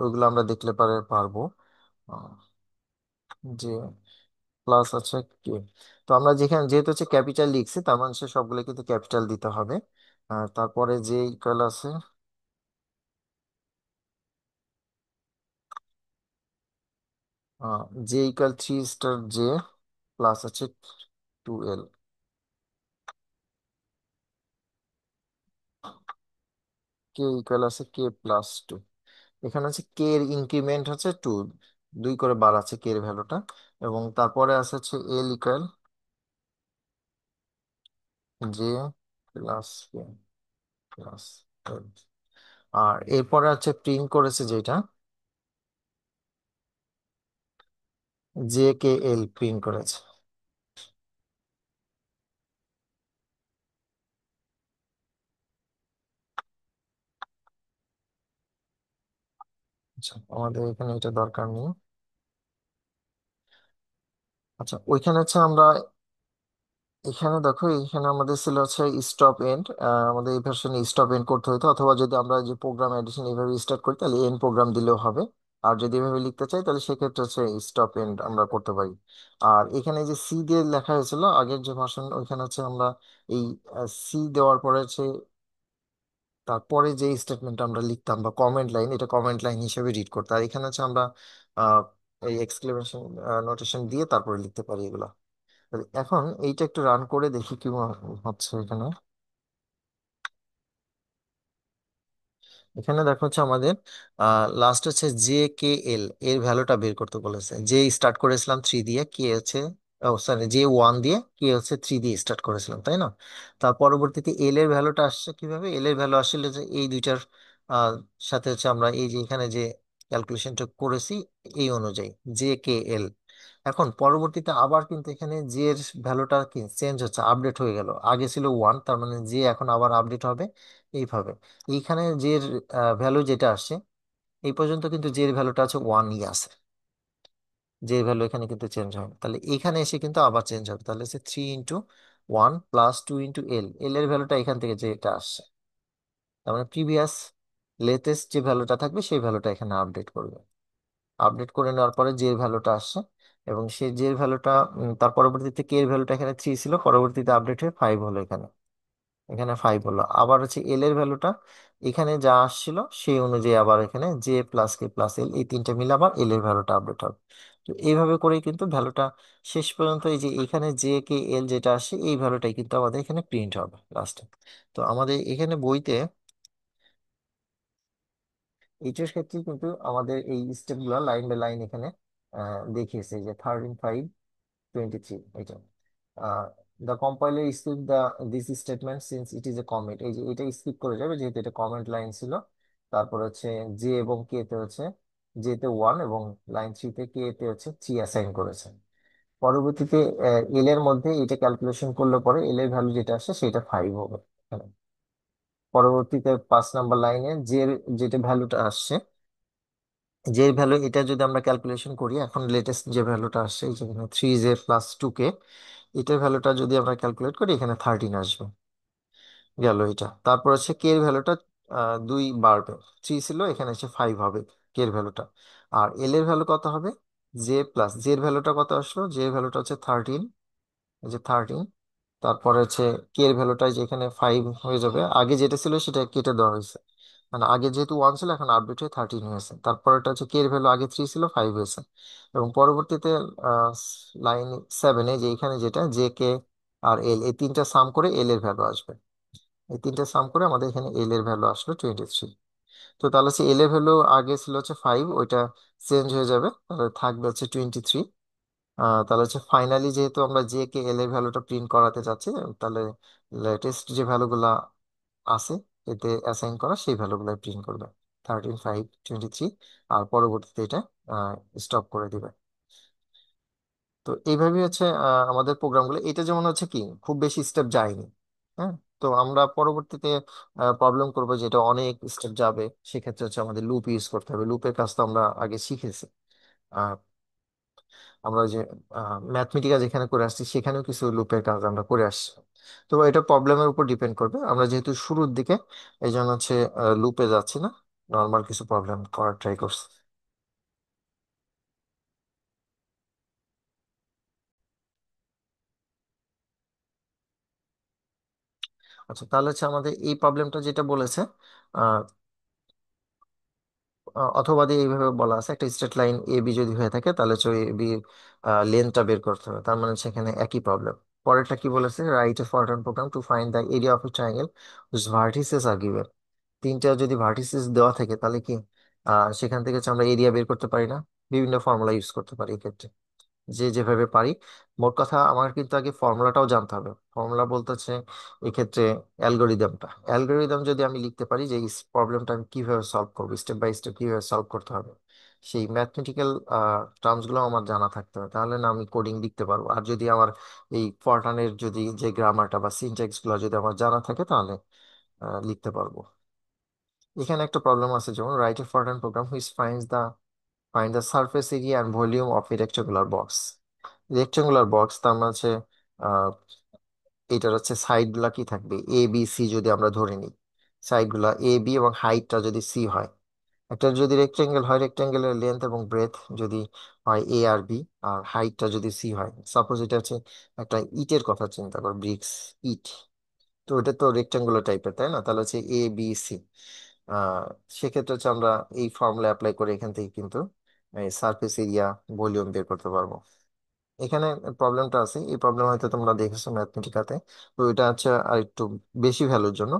ওইগুলো আমরা দেখলে পারবো। আহ, যে প্লাস আছে কে, তো আমরা যেখানে যেহেতু হচ্ছে ক্যাপিটাল লিখছি তার মানে হচ্ছে সবগুলো কিন্তু ক্যাপিটাল দিতে হবে। তারপরে যে ইকুয়াল আছে J equal 3 star J plus আছে 2L, কে ইকুয়াল আছে কে প্লাস 2। এখানে হচ্ছে কে এর ইনক্রিমেন্ট হচ্ছে 2, 2 করে বাড়াচ্ছে কে এর ভ্যালুটা। এবং তারপরে আছে হচ্ছে L equal J plus k plus L. আর এরপরে হচ্ছে প্রিন্ট করেছে যেটা, জে কে এল প্রিন্ট করেছে। আচ্ছা, আমাদের এখানে এটা দরকার নেই। আচ্ছা, ওইখানে হচ্ছে আমরা, এখানে দেখো এখানে আমাদের ছিল হচ্ছে স্টপ এন্ড। আমাদের এই ভার্সনে স্টপ এন্ড করতে হতো, অথবা যদি আমরা যে প্রোগ্রাম এডিশন এইভাবে স্টার্ট করি তাহলে এন্ড প্রোগ্রাম দিলেও হবে। আর যদি এভাবে লিখতে চাই তাহলে সেক্ষেত্রে হচ্ছে স্টপ এন্ড আমরা করতে পারি। আর এখানে যে সি দিয়ে লেখা হয়েছিল আগের যে ভার্সন, ওইখানে হচ্ছে আমরা এই সি দেওয়ার পরে হচ্ছে তারপরে যে স্টেটমেন্ট আমরা লিখতাম বা কমেন্ট লাইন, এটা কমেন্ট লাইন হিসেবে রিড করতে, আর এখানে হচ্ছে আমরা আহ, এই এক্সক্লেমেশন নোটেশন দিয়ে তারপরে লিখতে পারি এগুলা। তাহলে এখন এইটা একটু রান করে দেখি কি হচ্ছে এখানে। এখানে দেখো হচ্ছে আমাদের লাস্ট হচ্ছে জে কে এল এর ভ্যালুটা বের করতে বলেছে। যে স্টার্ট করেছিলাম থ্রি দিয়ে, কে হচ্ছে, ও সরি, যে ওয়ান দিয়ে, কে হচ্ছে থ্রি দিয়ে স্টার্ট করেছিলাম, তাই না? তার পরবর্তীতে এল এর ভ্যালুটা আসছে কিভাবে? এল এর ভ্যালু আসলে যে এই দুইটার আহ, সাথে হচ্ছে আমরা এই যে এখানে যে ক্যালকুলেশনটা করেছি এই অনুযায়ী জে কে এল। এখন পরবর্তীতে আবার কিন্তু এখানে জে এর ভ্যালুটা কি চেঞ্জ হচ্ছে, আপডেট হয়ে গেল। আগে ছিল ওয়ান, তার মানে জে এখন আবার আপডেট হবে এইভাবে। এইখানে যে ভ্যালু যেটা আসছে এই পর্যন্ত কিন্তু যে ভ্যালুটা আছে ওয়ানই আছে, যে ভ্যালু এখানে কিন্তু চেঞ্জ হবে। তাহলে এখানে এসে কিন্তু আবার চেঞ্জ হবে, তাহলে হচ্ছে three into one plus two into L, L এর ভ্যালুটা এখান থেকে যেটা আসছে, তার মানে প্রিভিয়াস লেটেস্ট যে ভ্যালুটা থাকবে সেই ভ্যালুটা এখানে আপডেট করবে। আপডেট করে নেওয়ার পরে যে ভ্যালুটা আসছে, এবং সেই যে ভ্যালুটা তার পরবর্তীতে কে এর ভ্যালুটা এখানে থ্রি ছিল, পরবর্তীতে আপডেট হয়ে ফাইভ হলো এখানে, এখানে ফাইভ হলো। আবার হচ্ছে এল এর ভ্যালুটা এখানে যা আসছিল সেই অনুযায়ী আবার এখানে J plus k plus L, এই তিনটে মিলে আবার এল এর ভ্যালুটা আপডেট হবে। তো এইভাবে করেই কিন্তু ভ্যালুটা শেষ পর্যন্ত এই যে এখানে জে কে এল যেটা আসে এই ভ্যালুটাই কিন্তু আমাদের এখানে প্রিন্ট হবে লাস্টে। তো আমাদের এখানে বইতে এইটার ক্ষেত্রে কিন্তু আমাদের এই স্টেপ গুলা লাইন বাই লাইন এখানে দেখিয়েছে, যে 13.5.23 এটা। The compiler skip the this statement since it is a comment, এই যে এটা স্কিপ করে যাবে যেহেতু এটা কমেন্ট লাইন ছিল। তারপর হচ্ছে জে এবং কে তে হচ্ছে, জে তে ওয়ান এবং লাইন থ্রি তে কে তে হচ্ছে থ্রি অ্যাসাইন করেছে। পরবর্তীতে এল এর মধ্যে এটা ক্যালকুলেশন করলে পরে এল এর ভ্যালু যেটা আসে সেটা ফাইভ হবে এখানে। পরবর্তীতে পাঁচ নাম্বার লাইনে যে যেটা ভ্যালুটা আসছে, যে ভ্যালু এটা যদি আমরা ক্যালকুলেশন করি, এখন লেটেস্ট যে ভ্যালুটা আসছে এই যেখানে থ্রি জে প্লাস টু কে, এটার ভ্যালুটা যদি আমরা ক্যালকুলেট করি এখানে থার্টিন আসবে, গেল এটা। তারপর হচ্ছে কে এর ভ্যালুটা দুই বাড়বে, থ্রি ছিল এখানে এসে ফাইভ হবে কে এর ভ্যালুটা। আর এল এর ভ্যালু কত হবে? জে প্লাস জে এর ভ্যালুটা কত আসলো? জে এর ভ্যালুটা হচ্ছে থার্টিন, এই যে থার্টিন। তারপরে হচ্ছে কে এর ভ্যালুটা যে এখানে ফাইভ হয়ে যাবে, আগে যেটা ছিল সেটা কেটে দেওয়া হয়েছে, মানে আগে যেহেতু ওয়ান ছিল এখন আপডেট হয়ে থার্টিন হয়েছে। তারপর এটা হচ্ছে কে এর ভ্যালু আগে থ্রি ছিল ফাইভ হয়েছে। এবং পরবর্তীতে লাইন সেভেনে যে এখানে যেটা জে কে আর এল, এই তিনটা সাম করে এল এর ভ্যালু আসবে। এই তিনটা সাম করে আমাদের এখানে এল এর ভ্যালু আসলো 23। তো তাহলে হচ্ছে এল এর ভ্যালু আগে ছিল হচ্ছে ফাইভ, ওইটা চেঞ্জ হয়ে যাবে, তাহলে থাকবে হচ্ছে 23। তাহলে হচ্ছে ফাইনালি যেহেতু আমরা জে কে এল এর ভ্যালুটা প্রিন্ট করাতে চাচ্ছি, তাহলে লেটেস্ট যে ভ্যালুগুলা আছে এতে অ্যাসাইন করা সেই ভ্যালুগুলো প্রিন্ট করবে, 13, 5, 23। আর পরবর্তীতে এটা স্টপ করে দিবে। তো এইভাবে হচ্ছে আমাদের প্রোগ্রামগুলো, এটা যেমন হচ্ছে কি খুব বেশি স্টেপ যায়নি। হ্যাঁ, তো আমরা পরবর্তীতে প্রবলেম করবো যেটা অনেক স্টেপ যাবে, সেক্ষেত্রে হচ্ছে আমাদের লুপ ইউজ করতে হবে। লুপের কাজ তো আমরা আগে শিখেছি। আমরা ওই যে ম্যাথমেটিক্যাল যেখানে করে আসছি সেখানেও কিছু লুপের কাজ আমরা করে আসছি। তো এটা প্রবলেমের উপর ডিপেন্ড করবে, আমরা যেহেতু শুরুর দিকে এই জন্য হচ্ছে লুপে যাচ্ছি না, নর্মাল কিছু প্রবলেম করার ট্রাই করছি। আচ্ছা, তাহলে হচ্ছে আমাদের এই প্রবলেমটা যেটা বলেছে, আহ, অথবা দিয়ে এইভাবে বলা আছে, একটা স্ট্রেট লাইন এ বি যদি হয়ে থাকে তাহলে হচ্ছে এ বি লেন্থটা বের করতে হবে, তার মানে সেখানে একই প্রবলেম। পরেরটা কি বলেছে? Write a Fortran program to find the area of a triangle whose vertices are given. তিনটা যদি ভার্টিসেস দেওয়া থাকে তাহলে কি সেখান থেকে হচ্ছে আমরা এরিয়া বের করতে পারি না? বিভিন্ন ফর্মুলা ইউজ করতে পারি এক্ষেত্রে, যে যেভাবে পারি। মোট কথা আমার কিন্তু আগে ফর্মুলাটাও জানতে হবে। ফর্মুলা বলতে হচ্ছে এক্ষেত্রে অ্যালগোরিদমটা, অ্যালগোরিদম যদি আমি লিখতে পারি যে এই প্রবলেমটা আমি কিভাবে সলভ করবো, স্টেপ বাই স্টেপ কিভাবে সলভ করতে হবে, সেই ম্যাথমেটিক্যাল টার্মস গুলো আমার জানা থাকতে হবে, তাহলে না আমি কোডিং লিখতে পারবো। আর যদি আমার এই ফরটানের যদি যে গ্রামারটা বা সিনট্যাক্স গুলো যদি আমার জানা থাকে, তাহলে লিখতে পারবো। এখানে একটা প্রবলেম আছে, যেমন write a Fortran program which find the surface area and volume of a rectangular box. Rectangular box তার মানে হচ্ছে এটার হচ্ছে সাইড গুলা কি থাকবে, এ বি সি যদি আমরা ধরে নিই, সাইড গুলা এ বি এবং হাইটটা যদি সি হয়। একটা যদি রেক্টেঙ্গেল হয়, রেক্টেঙ্গেলের লেন্থ এবং ব্রেথ যদি হয় এ আর বি, আর হাইটটা যদি সি হয়, সাপোজ এটা হচ্ছে একটা ইটের কথা চিন্তা কর, ব্রিক্স, ইট। তো এটা তো রেক্টেঙ্গুলার টাইপের, তাই না? তাহলে হচ্ছে এ বি সি। আহ সেক্ষেত্রে হচ্ছে আমরা এই ফর্মুলা অ্যাপ্লাই করে এখান থেকে কিন্তু সারফেস এরিয়া, ভলিউম বের করতে পারবো। এখানে প্রবলেমটা আছে, এই প্রবলেম হয়তো তোমরা দেখেছো ম্যাথমেটিকাতে। তো এটা হচ্ছে আর একটু বেশি ভ্যালুর জন্য।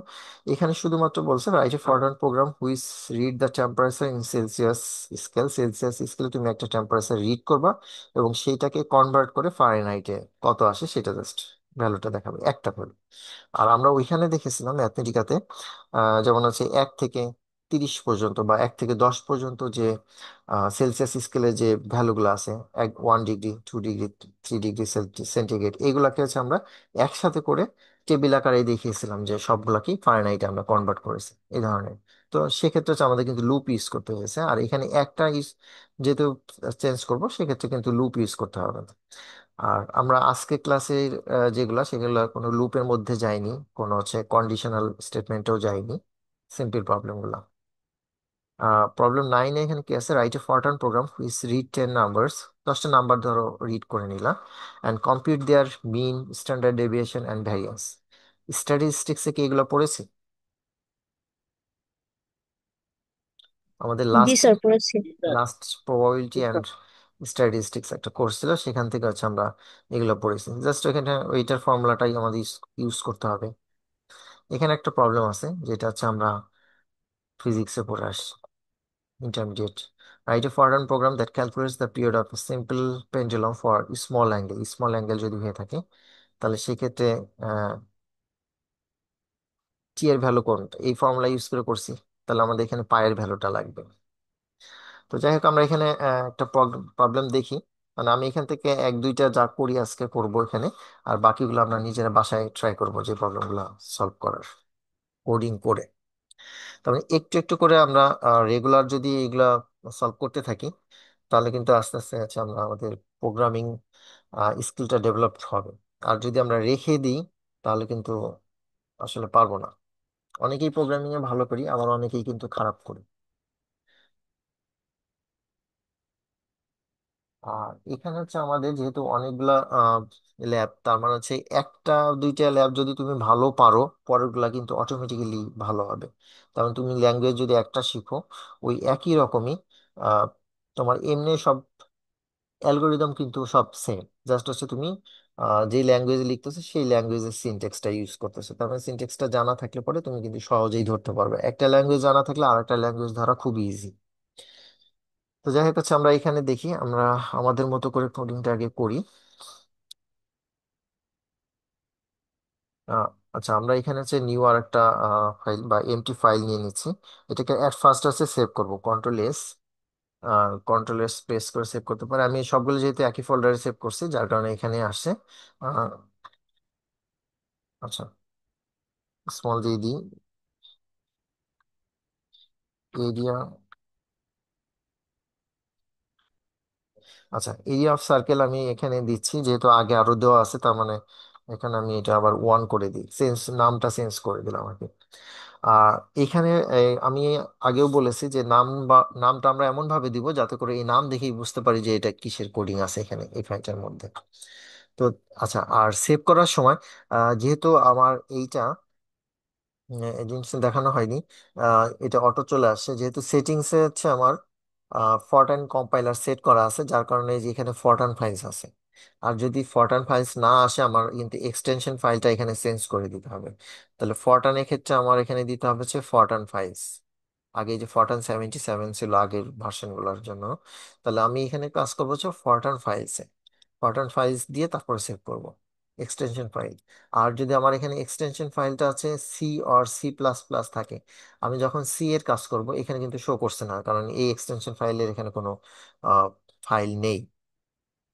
এখানে শুধুমাত্র বলছে write a forward program which read the temperature in Celsius scale. Celsius স্কেলে তুমি একটা টেম্পারেচার রিড করবা এবং সেইটাকে কনভার্ট করে ফারেনহাইটে কত আসে সেটা জাস্ট ভ্যালুটা দেখাবে, একটা ভ্যালু। আর আমরা ওইখানে দেখেছিলাম ম্যাথমেটিকাতে যেমন আছে 1 থেকে 30 পর্যন্ত বা 1 থেকে 10 পর্যন্ত যে সেলসিয়াস স্কেলে যে ভ্যালুগুলো আছে, 1 ডিগ্রি, 2 ডিগ্রি, 3 ডিগ্রি সেন্টিগ্রেড, এইগুলাকে হচ্ছে আমরা একসাথে করে টেবিল আকারে দেখিয়েছিলাম যে সবগুলাকে ফারেনহাইটে আমরা কনভার্ট করেছি, এই ধরনের। তো সেক্ষেত্রে হচ্ছে আমাদের কিন্তু লুপ ইউজ করতে হয়েছে, আর এখানে একটা ইউজ যেহেতু চেঞ্জ করব, সেক্ষেত্রে কিন্তু লুপ ইউজ করতে হবে না। আর আমরা আজকে ক্লাসের যেগুলা সেগুলো কোনো লুপের মধ্যে যায়নি, কোনো হচ্ছে কন্ডিশনাল স্টেটমেন্টেও যায়নি, সিম্পল প্রবলেম গুলা। প্রবলেম 9-এ এখানে কি আছে, write a Fortran program which read 10 numbers. 10টা নাম্বার ধরো রিড করে নিলা, and compute their mean, standard deviation and variance. স্ট্যাটিস্টিক্সে কি এগুলো পড়েছি? আমাদের জি লাস্ট স্যার, পড়েছি। স্যার। লাস্ট প্রবাবিলিটি জি অ্যান্ড স্যার। স্ট্যাটিস্টিক্স একটা কোর্স ছিল, সেখান থেকে হচ্ছে আমরা এগুলো পড়েছি। জাস্ট এখানে ওইটার ফর্মুলাটাই আমাদের ইউজ করতে হবে। এখানে একটা প্রবলেম আছে, যেটা হচ্ছে আমরা ফিজিক্সে পড়ে আসছি, intermediate. Write a forward program that calculates the period of simple pendulum for small angle. Small angle যদি হয়ে থাকে, তাহলে সেক্ষেত্রে টি এর ভ্যালু কোনটা, এই ফর্মুলা ইউজ করে করছি, তাহলে আমাদের এখানে পায়ের ভ্যালুটা লাগবে। তো যাই হোক, আমরা এখানে একটা প্রবলেম দেখি। মানে আমি এখান থেকে 1-2টা যা করি আজকে করব এখানে, আর বাকিগুলো আমরা নিজেরা বাসায় ট্রাই করব যে প্রবলেমগুলো সলভ করার, কোডিং করে। তবে একটু একটু করে আমরা রেগুলার যদি এগুলা সলভ করতে থাকি, তাহলে কিন্তু আস্তে আস্তে হচ্ছে আমরা আমাদের প্রোগ্রামিং স্কিলটা ডেভেলপ হবে। আর যদি আমরা রেখে দিই, তাহলে কিন্তু আসলে পারবো না। অনেকেই প্রোগ্রামিং এ ভালো করি, আবার অনেকেই কিন্তু খারাপ করি। আর এখানে হচ্ছে আমাদের যেহেতু অনেকগুলা ল্যাব, তার মানে হচ্ছে 1-2টা ল্যাব যদি তুমি ভালো পারো, পরেরগুলা কিন্তু অটোমেটিক্যালি ভালো হবে। কারণ তুমি ল্যাঙ্গুয়েজ যদি একটা শিখো, ওই একই রকমই আহ, তোমার এমনি সব অ্যালগোরিদম কিন্তু সব সেম। জাস্ট হচ্ছে তুমি যে ল্যাঙ্গুয়েজে লিখতেছো সেই ল্যাঙ্গুয়েজের সিনটেক্সটা ইউজ করতেছো, তার মানে সিনটেক্সটা জানা থাকলে পরে তুমি কিন্তু সহজেই ধরতে পারবে। একটা ল্যাঙ্গুয়েজ জানা থাকলে আরেকটা ল্যাঙ্গুয়েজ ধরা খুব ইজি। তো যাই হোক, হচ্ছে আমরা এখানে দেখি, আমরা আমাদের মতো করে কোডিংটা আগে করি। আহ, আচ্ছা, আমরা এখানে হচ্ছে নিউ আর একটা ফাইল বা এমটি ফাইল নিয়ে নিচ্ছি। এটাকে অ্যাট ফার্স্ট আছে সেভ করব, control S. Control S press করে সেভ করতে পারে। আমি সবগুলো যেহেতু একই ফোল্ডারে সেভ করছি, যার কারণে এখানে আসছে। আহ, আচ্ছা, স্মল দিয়ে দিই, এরিয়া। আচ্ছা, এরিয়া অফ সার্কেল আমি এখানে দিচ্ছি, যেহেতু আগে আরো দেওয়া আছে, তার মানে এখানে আমি এটা আবার 1 করে দিই, নামটা চেঞ্জ করে দিলাম আর কি। আর এখানে আমি আগেও বলেছি যে নামটা আমরা এমন ভাবে দিব যাতে করে এই নাম দেখেই বুঝতে পারি যে এটা কিসের কোডিং আছে এখানে এই ফাইলটার মধ্যে। তো আচ্ছা, আর সেভ করার সময় যেহেতু আমার এইটা এই জিনিসটা দেখানো হয়নি, এটা অটো চলে আসছে, যেহেতু সেটিংসে হচ্ছে আমার ফরট্রান কম্পাইলার সেট করা আছে, যার কারণে এই যে এখানে ফরট্রান ফাইলস আছে। আর যদি ফরট্রান ফাইলস না আসে, আমার কিন্তু এক্সটেনশন ফাইলটা এখানে চেঞ্জ করে দিতে হবে। তাহলে ফরট্রানের ক্ষেত্রে আমার এখানে দিতে হবে হচ্ছে ফরট্রান ফাইলস। আগে যে ফরট্রান 77 ছিল আগের ভার্সন গুলোর জন্য, তাহলে আমি এখানে কাজ করবো হচ্ছে ফরট্রান ফাইলসে। ফরট্রান ফাইলস দিয়ে তারপর সেভ করব। Extension file. আর যদি আমার এখানে এক্সটেনশন ফাইলটা আছে C or C plus plus থাকে, আমি যখন সি এর কাজ করব এখানে কিন্তু শো করছে না, কারণ এই এক্সটেনশন ফাইলের এখানে কোনো ফাইল নেই।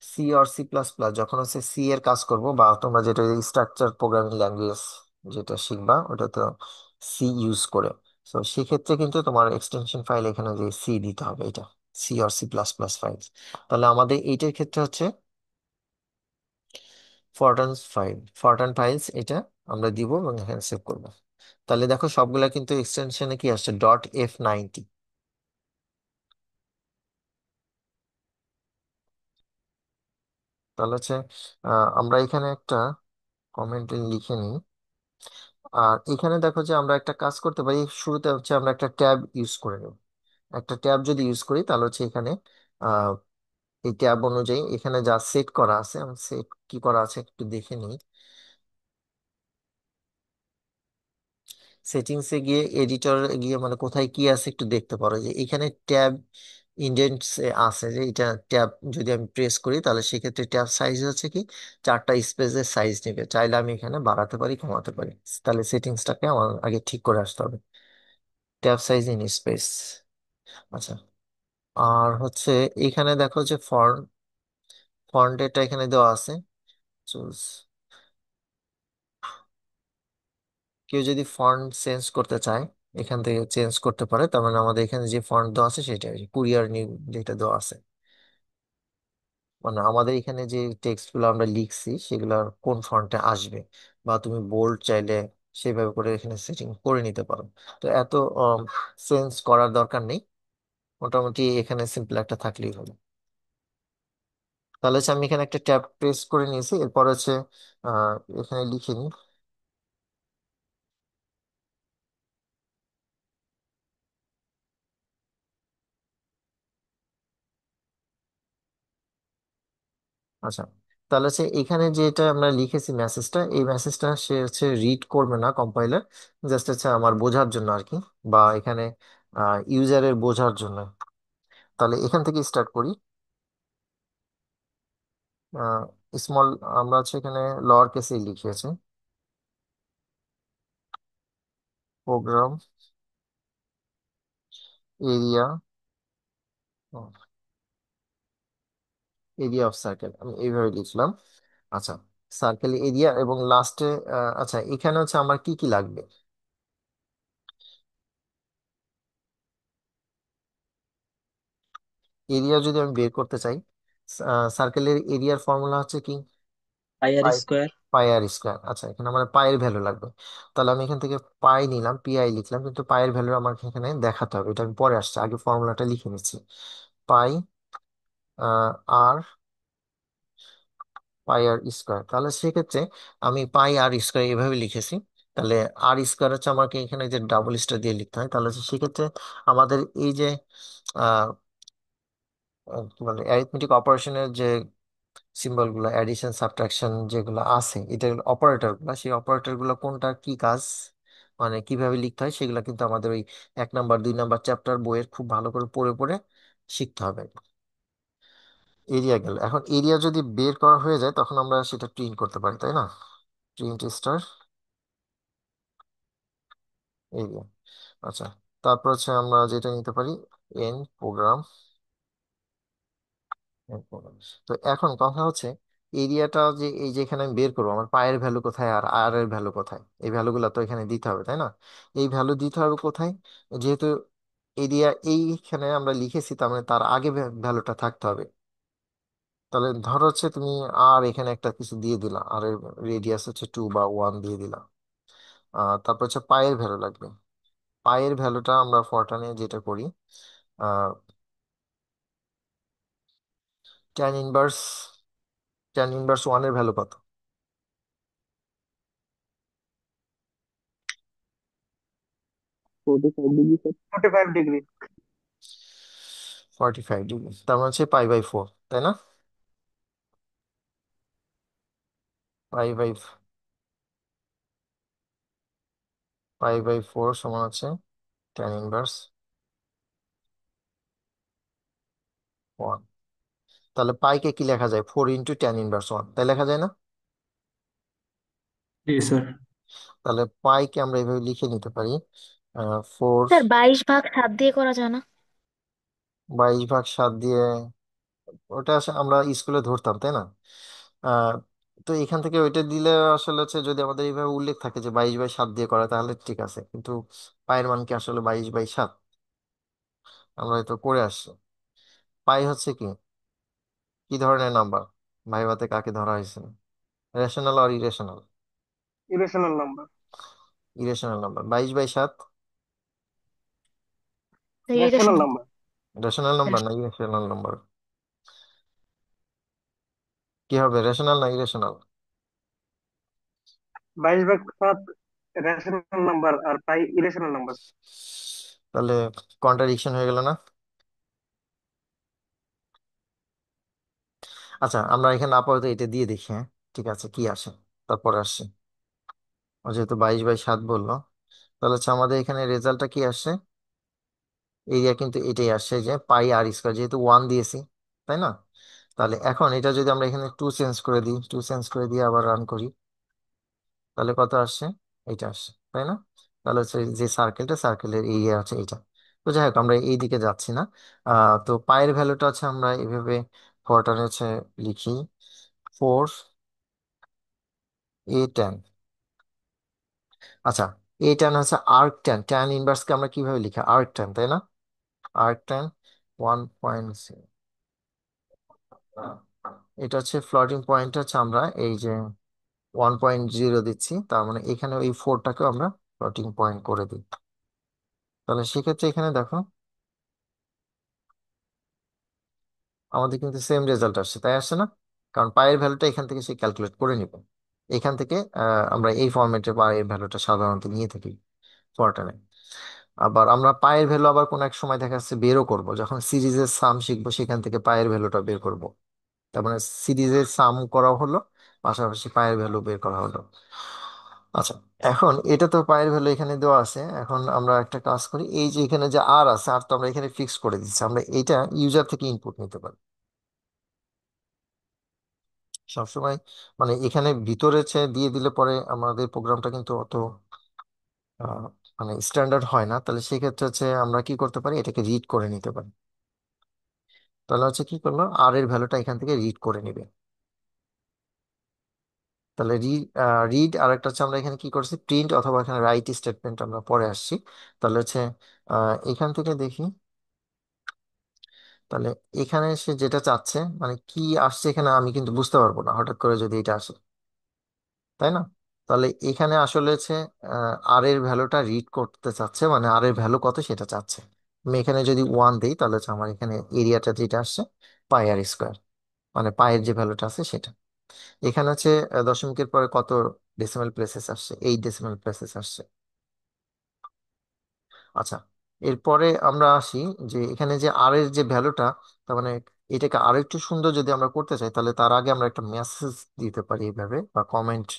সি আর সি প্লাস প্লাস যখন হচ্ছে সি এর কাজ করব, বা তোমরা যেটা স্ট্রাকচার প্রোগ্রামিং ল্যাঙ্গুয়েজ যেটা শিখবা ওটা তো সি ইউজ করে, তো সেক্ষেত্রে কিন্তু তোমার এক্সটেনশন ফাইল এখানে যে সি দিতে হবে, এটা সি আর সি প্লাস প্লাস ফাইল। তাহলে আমাদের এইটার ক্ষেত্রে হচ্ছে ফরটান ফাইলস, এটা আমরা দিব এবং এখানে সেভ করবো। তাহলে দেখো সবগুলা কিন্তু এক্সটেনশনে কি আসছে, .f90। তাহলে হচ্ছে আমরা এখানে একটা কমেন্ট লিখে নিই। আর এখানে দেখো যে আমরা একটা কাজ করতে পারি, শুরুতে হচ্ছে আমরা একটা ট্যাব ইউজ করে নেব। একটা ট্যাব যদি ইউজ করি তাহলে হচ্ছে এখানে আহ, এই ট্যাব অনুযায়ী এখানে যা সেট করা আছে, আমি সেট কি করা আছে একটু দেখে নিই। সেটিংসে গিয়ে এডিটর গিয়ে মানে কোথায় কি আছে একটু দেখতে পারো, যে এখানে ট্যাব ইন্ডেন্টস আছে, যে এটা ট্যাব যদি আমি প্রেস করি তাহলে সেক্ষেত্রে ট্যাব সাইজ হচ্ছে কি 4টা স্পেসের সাইজ নেবে, চাইলে আমি এখানে বাড়াতে পারি কমাতে পারি। তাহলে সেটিংসটাকে আমার আগে ঠিক করে আসতে হবে, ট্যাব সাইজ ইন স্পেস। আচ্ছা, আর হচ্ছে এখানে দেখো যে ফন্ট এটা এখানে দেওয়া আছে, চুজ। কেউ যদি ফন্ট চেঞ্জ করতে চায় এখান থেকে চেঞ্জ করতে পারে, তার মানে আমাদের এখানে যে ফন্ট দেওয়া আছে সেটা কুরিয়ার নিউ যেটা দেওয়া আছে, মানে আমাদের এখানে যে টেক্সট গুলো আমরা লিখছি সেগুলো কোন ফন্টে আসবে, বা তুমি বোল্ড চাইলে সেইভাবে করে এখানে সেটিং করে নিতে পারো। তো এত চেঞ্জ করার দরকার নেই, মোটামুটি এখানে সিম্পল একটা থাকলেই হলো। তাহলে হচ্ছে আমি এখানে একটা ট্যাব প্রেস করে নিয়েছি, এরপর হচ্ছে আহ এখানে লিখে নিই। আচ্ছা, তাহলে হচ্ছে এখানে যেটা আমরা লিখেছি মেসেজটা, এই মেসেজটা সে হচ্ছে রিড করবে না কম্পাইলার, জাস্ট হচ্ছে আমার বোঝার জন্য আর কি, বা এখানে ইউজারের বোঝার জন্য। তাহলে এখান থেকে স্টার্ট করি। স্মল, আমরা হচ্ছে এখানে লোয়ার কেসে লিখেছি, program area, area of circle আমি এইভাবে লিখলাম। আচ্ছা, সার্কেল এরিয়া এবং লাস্টে আচ্ছা এখানে হচ্ছে আমার কি কি লাগবে। এরিয়া যদি আমি বের করতে চাই, সার্কেলের এরিয়ার ফর্মুলা হচ্ছে কি, পাই আর পাই, স্কোয়ার। পাই আর স্কোয়ার। আচ্ছা, এখানে আমার পায়ের ভ্যালু লাগবে, তাহলে আমি এখান থেকে পাই নিলাম, পিআই লিখলাম, কিন্তু পায়ের ভ্যালু আমাকে এখানে দেখাতে হবে, এটা আমি পরে আসছে, আগে ফর্মুলাটা লিখে নিচ্ছি। পাই আর পাই আর স্কোয়ার, তাহলে সেক্ষেত্রে আমি পাই আর স্কোয়ার এভাবে লিখেছি। তাহলে আর স্কোয়ার হচ্ছে আমাকে এখানে যে ডাবল স্টার দিয়ে লিখতে হয়, তাহলে সেক্ষেত্রে আমাদের এই যে আহ কি বলে অ্যারিথমেটিক অপারেশনের যে সিম্বল গুলো, অ্যাডিশন সাবট্রাকশন যেগুলো আছে, এটা অপারেটর গুলো, সেই অপারেটর গুলো কোনটা কি কাজ, মানে কিভাবে লিখতে হয় সেগুলো কিন্তু আমাদের ওই 1 নাম্বার 2 নাম্বার চ্যাপ্টার বইয়ের খুব ভালো করে পড়ে পড়ে শিখতে হবে। এরিয়া গেল, এখন এরিয়া যদি বের করা হয়ে যায় তখন আমরা সেটা প্রিন্ট করতে পারি, তাই না? Print star area. আচ্ছা, তারপর হচ্ছে আমরা যেটা নিতে পারি এন প্রোগ্রাম। তো এখন কথা হচ্ছে এরিয়াটা যে এই যে এখানে আমি বের করবো, আমার পায়ের ভ্যালু কোথায় আর আর এর ভ্যালু কোথায়, এই ভ্যালুগুলো তো এখানে দিতে হবে, তাই না? এই ভ্যালু দিতে হবে কোথায়, যেহেতু এরিয়া এইখানে আমরা লিখেছি তার মানে তার আগে ভ্যালুটা থাকতে হবে। তাহলে ধরো হচ্ছে তুমি আর এখানে একটা কিছু দিয়ে দিলা, আর এর রেডিয়াস হচ্ছে 2 বা 1 দিয়ে দিলা। তারপর হচ্ছে পায়ের ভ্যালু লাগবে, পায়ের ভ্যালুটা আমরা ফরটানে যেটা করি, আহ ট্যান ইনভার্স, ট্যান ইনভার্স 1 এর ভ্যালু কত? 45 ডিগ্রি স্যার। 45 ডিগ্রি। 45 ডিগ্রি, তার মানে হচ্ছে পাই/4, তাই না? পাই বাই পাই/4 সমান হচ্ছে tan−1। তাহলে পাইকে কি লেখা যায়, 4 × tan−1 তাই লেখা যায় না? জি স্যার। তাহলে পাইকে আমরা এইভাবে লিখে নিতে পারি, 4, স্যার 22 ভাগ 7 দিয়ে করা যায় না? 22 ভাগ 7 দিয়ে, ওটা আমরা স্কুলে ধরতাম তাই না? আহ, তো এখান থেকে ওইটা দিলে আসলে হচ্ছে যদি আমাদের এইভাবে উল্লেখ থাকে যে 22/7 দিয়ে করা, তাহলে ঠিক আছে, কিন্তু পায়ের মান কি আসলে 22/7? আমরা হয়তো করে আসছি। পাই হচ্ছে কি, কি ধরনের নাম্বার? ভাইভাতে কাকে ধরা হয়েছে? রেশনাল আর irrational? Irrational number. Irrational number. 22/7 rational rational. Number. Rational number না ইরেশনাল নাম্বার? কি হবে, রেশনাল না ইরেশনাল? 22/7 রেশনাল নাম্বার আর পাই ইরেশনাল নাম্বার। তাহলে কন্ট্রাডিকশন হয়ে গেল না? আচ্ছা, আমরা এখানে আপাতত এটা দিয়ে দেখি, হ্যাঁ ঠিক আছে, কি আসে তারপরে আসছে। ও যেহেতু 22/7 বললো, তাহলে হচ্ছে আমাদের এখানে রেজাল্টটা কি আসছে? এরিয়া কিন্তু এটাই আসছে, যে পাই আর স্কোয়ার, যেহেতু 1 দিয়েছি, তাই না? তাহলে এখন এটা যদি আমরা এখানে 2 চেঞ্জ করে দিই, 2 চেঞ্জ করে দিয়ে আবার রান করি, তাহলে কত আসছে? এটা আসছে, তাই না? তাহলে হচ্ছে যে সার্কেলটা, সার্কেলের এরিয়া হচ্ছে এটা। তো যাই হোক, আমরা এই দিকে যাচ্ছি না। তো পায়ের ভ্যালুটা হচ্ছে আমরা এইভাবে ফরটার হচ্ছে লিখি, 4 A tan। আচ্ছা, A tan হচ্ছে আর্ক ট্যান, ট্যান ইনভার্সকে আমরা কিভাবে লিখি? আর্ক ট্যান, তাই না? আর্ক ট্যান 1.0, এটা হচ্ছে ফ্লোটিং পয়েন্ট, হচ্ছে আমরা এই যে 1.0 দিচ্ছি, তার মানে এখানে ওই 4টাকেও আমরা ফ্লোটিং পয়েন্ট করে দিই। তাহলে সেক্ষেত্রে এখানে দেখো, আমাদের কিন্তু সেম রেজাল্ট আসছে, তাই আসছে না? কারণ পায়ের ভ্যালুটা এখান থেকে সে ক্যালকুলেট করে নিবে। এখান থেকে আমরা এই ফরম্যাটে পায়ের ভ্যালুটা সাধারণত নিয়ে থাকি ফরটানে। আবার আমরা পায়ের ভ্যালু আবার কোন এক সময় দেখা যাচ্ছে বেরও করব, যখন সিরিজের সাম শিখবো সেখান থেকে পায়ের ভ্যালুটা বের করব। তার মানে সিরিজের সাম করা হলো, পাশাপাশি পায়ের ভ্যালু বের করা হলো। আচ্ছা, এখন এটা তো পায়ের ভ্যালু এখানে দেওয়া আছে, এখন আমরা একটা কাজ করি, এই যে এখানে যে আর আছে, আর তো আমরা এখানে ফিক্স করে দিচ্ছি, আমরা এটা ইউজার থেকে ইনপুট নিতে পারি সবসময়। মানে এখানে ভিতরে দিয়ে দিলে পরে আমাদের প্রোগ্রামটা কিন্তু অত আহ, মানে স্ট্যান্ডার্ড হয় না। তাহলে সেক্ষেত্রে হচ্ছে আমরা কি করতে পারি, এটাকে রিড করে নিতে পারি। তাহলে হচ্ছে কি করলো, আর এর ভ্যালুটা এখান থেকে রিড করে নিবে। তাহলে রিড আর একটা হচ্ছে আমরা এখানে কি করছি, প্রিন্ট অথবা এখানে রাইট স্টেটমেন্ট আমরা পরে আসছি। তাহলে হচ্ছে এখান থেকে দেখি, তাহলে এখানে সে যেটা চাচ্ছে মানে কি আসছে এখানে আমি কিন্তু বুঝতে পারবো না হঠাৎ করে যদি এটা আসে, তাই না? তাহলে এখানে আসলে হচ্ছে আর এর ভ্যালুটা রিড করতে চাচ্ছে, মানে আর এর ভ্যালু কত সেটা চাচ্ছে। আমি এখানে যদি 1 দিই, তাহলে হচ্ছে আমার এখানে এরিয়াটা যেটা আসছে পাই আর স্কোয়ার, মানে পায়ের যে ভ্যালুটা আছে সেটা। এখানে হচ্ছে দশমিকের পরে কত ডেসিমাল প্লেসেস আসছে, 8 ডেসিমাল প্লেসেস আসছে। আচ্ছা, এরপরে আমরা আসি যে এখানে যে আর এর যে ভ্যালুটা, তার মানে এটাকে আরো একটু সুন্দর যদি আমরা করতে চাই, তাহলে তার আগে আমরা একটা মেসেজ দিতে পারি এইভাবে, বা কমেন্ট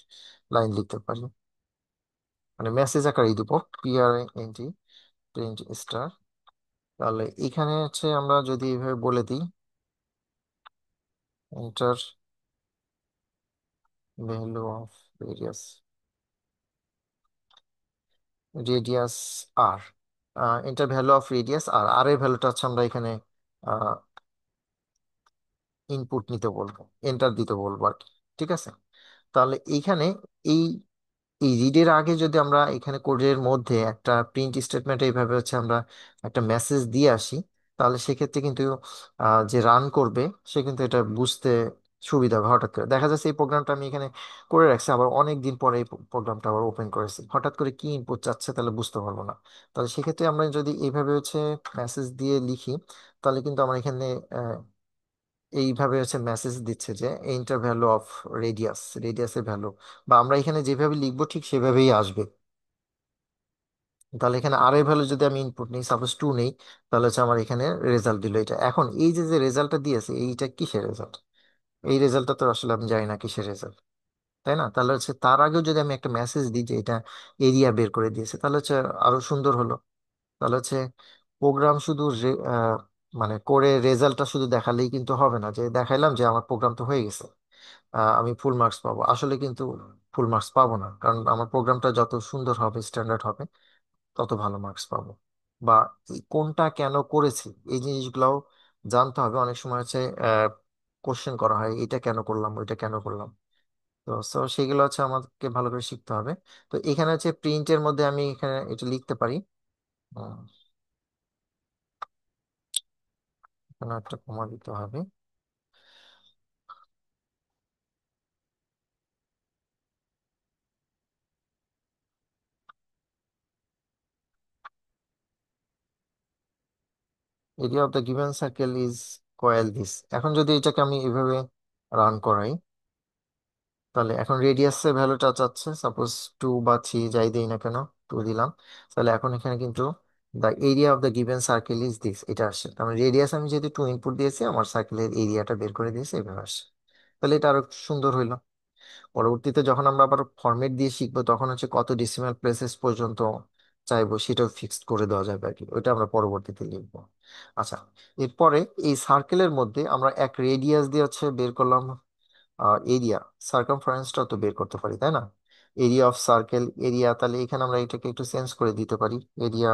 লাইন লিখতে পারি, মানে মেসেজ আকারে দিব, PRINT, প্রিন্ট স্টার। তাহলে এখানে হচ্ছে আমরা যদি এইভাবে বলে দিই, enter value of radius, radius R, enter value of radius R, R এর ভ্যালুটা হচ্ছে আমরা এখানে ইনপুট নিতে বলবো, এন্টার দিতে বলবো আর কি। ঠিক আছে, তাহলে এইখানে এই এই রিডের আগে যদি আমরা এখানে কোডের মধ্যে একটা প্রিন্ট স্টেটমেন্ট এইভাবে হচ্ছে আমরা একটা মেসেজ দিয়ে আসি, তাহলে সেক্ষেত্রে কিন্তু যে রান করবে সে কিন্তু এটা বুঝতে সুবিধা হবে। হঠাৎ করে দেখা যাচ্ছে এই প্রোগ্রামটা আমি এখানে করে রাখছি, আবার অনেক দিন পরে এই প্রোগ্রামটা আবার ওপেন করেছি, হঠাৎ করে কি ইনপুট চাচ্ছে তাহলে বুঝতে পারবো না। তাহলে সেক্ষেত্রে আমরা যদি এইভাবে হচ্ছে মেসেজ দিয়ে লিখি, তাহলে কিন্তু আমরা এখানে এইভাবে হচ্ছে মেসেজ দিচ্ছে যে ইন্টার ভ্যালু অফ রেডিয়াস, রেডিয়াসের ভ্যালু, বা আমরা এখানে যেভাবে লিখবো ঠিক সেভাবেই আসবে। তাহলে এখানে আর এর ভ্যালু যদি আমি ইনপুট নিই, সাপোজ 2 নেই, তাহলে হচ্ছে আমার এখানে রেজাল্ট দিল এটা। এখন এই যে যে রেজাল্টটা দিয়েছে এইটা কিসের রেজাল্ট? এই রেজাল্টটা তো আসলে আমি জানি না কিসের রেজাল্ট, তাই না? তাহলে হচ্ছে তার আগেও যদি আমি একটা মেসেজ দিই যে এটা এরিয়া বের করে দিয়েছে, তাহলে হচ্ছে আরো সুন্দর হলো। তাহলে হচ্ছে প্রোগ্রাম শুধু মানে করে রেজাল্টটা শুধু দেখালেই কিন্তু হবে না, যে দেখাইলাম যে আমার প্রোগ্রাম তো হয়ে গেছে, আমি ফুল মার্কস পাবো, আসলে কিন্তু ফুল মার্কস পাবো না, কারণ আমার প্রোগ্রামটা যত সুন্দর হবে, স্ট্যান্ডার্ড হবে, তত ভালো মার্কস পাবো। বা এই কোনটা কেন করেছি, এই জিনিসগুলোও জানতে হবে। অনেক সময় হচ্ছে কোশ্চেন করা হয়, এটা কেন করলাম, ওইটা কেন করলাম। তো সেগুলো হচ্ছে আমাকে ভালো করে শিখতে হবে। তো এখানে হচ্ছে প্রিন্টের মধ্যে আমি এখানে এটা লিখতে পারি। এখানে একটা কমা দিতে হবে। Area of the given circle is coil this. এখন যদি এটাকে আমি এভাবে রান করাই, তাহলে এখন রেডিয়াসের ভ্যালুটা চাচ্ছে, সাপোজ 2 বা 3 যাই দেই না কেন, 2 দিলাম। তাহলে এখন এখানে কিন্তু the area of the given circle is this, এটা আসছে। তার মানে রেডিয়াস আমি যেহেতু 2 ইনপুট দিয়েছি, আমার সার্কেলের এরিয়াটা বের করে দিয়েছে, এভাবে আসছে। তাহলে এটা আরো সুন্দর হইলো। পরবর্তীতে যখন আমরা আবার ফরম্যাট দিয়ে শিখবো, তখন হচ্ছে কত ডেসিমাল প্লেসেস পর্যন্ত চাইবো সেটাও ফিক্সড করে দেওয়া যাবে আর কি, ওইটা আমরা পরবর্তীতে লিখবো। আচ্ছা, এরপরে এই সার্কেলের মধ্যে আমরা এক রেডিয়াস দিয়ে হচ্ছে বের করলাম এরিয়া, সার্কামফারেন্সটা তো বের করতে পারি, তাই না? এরিয়া অফ সার্কেল, এরিয়া, তাহলে এখানে আমরা এটাকে একটু চেঞ্জ করে দিতে পারি, area,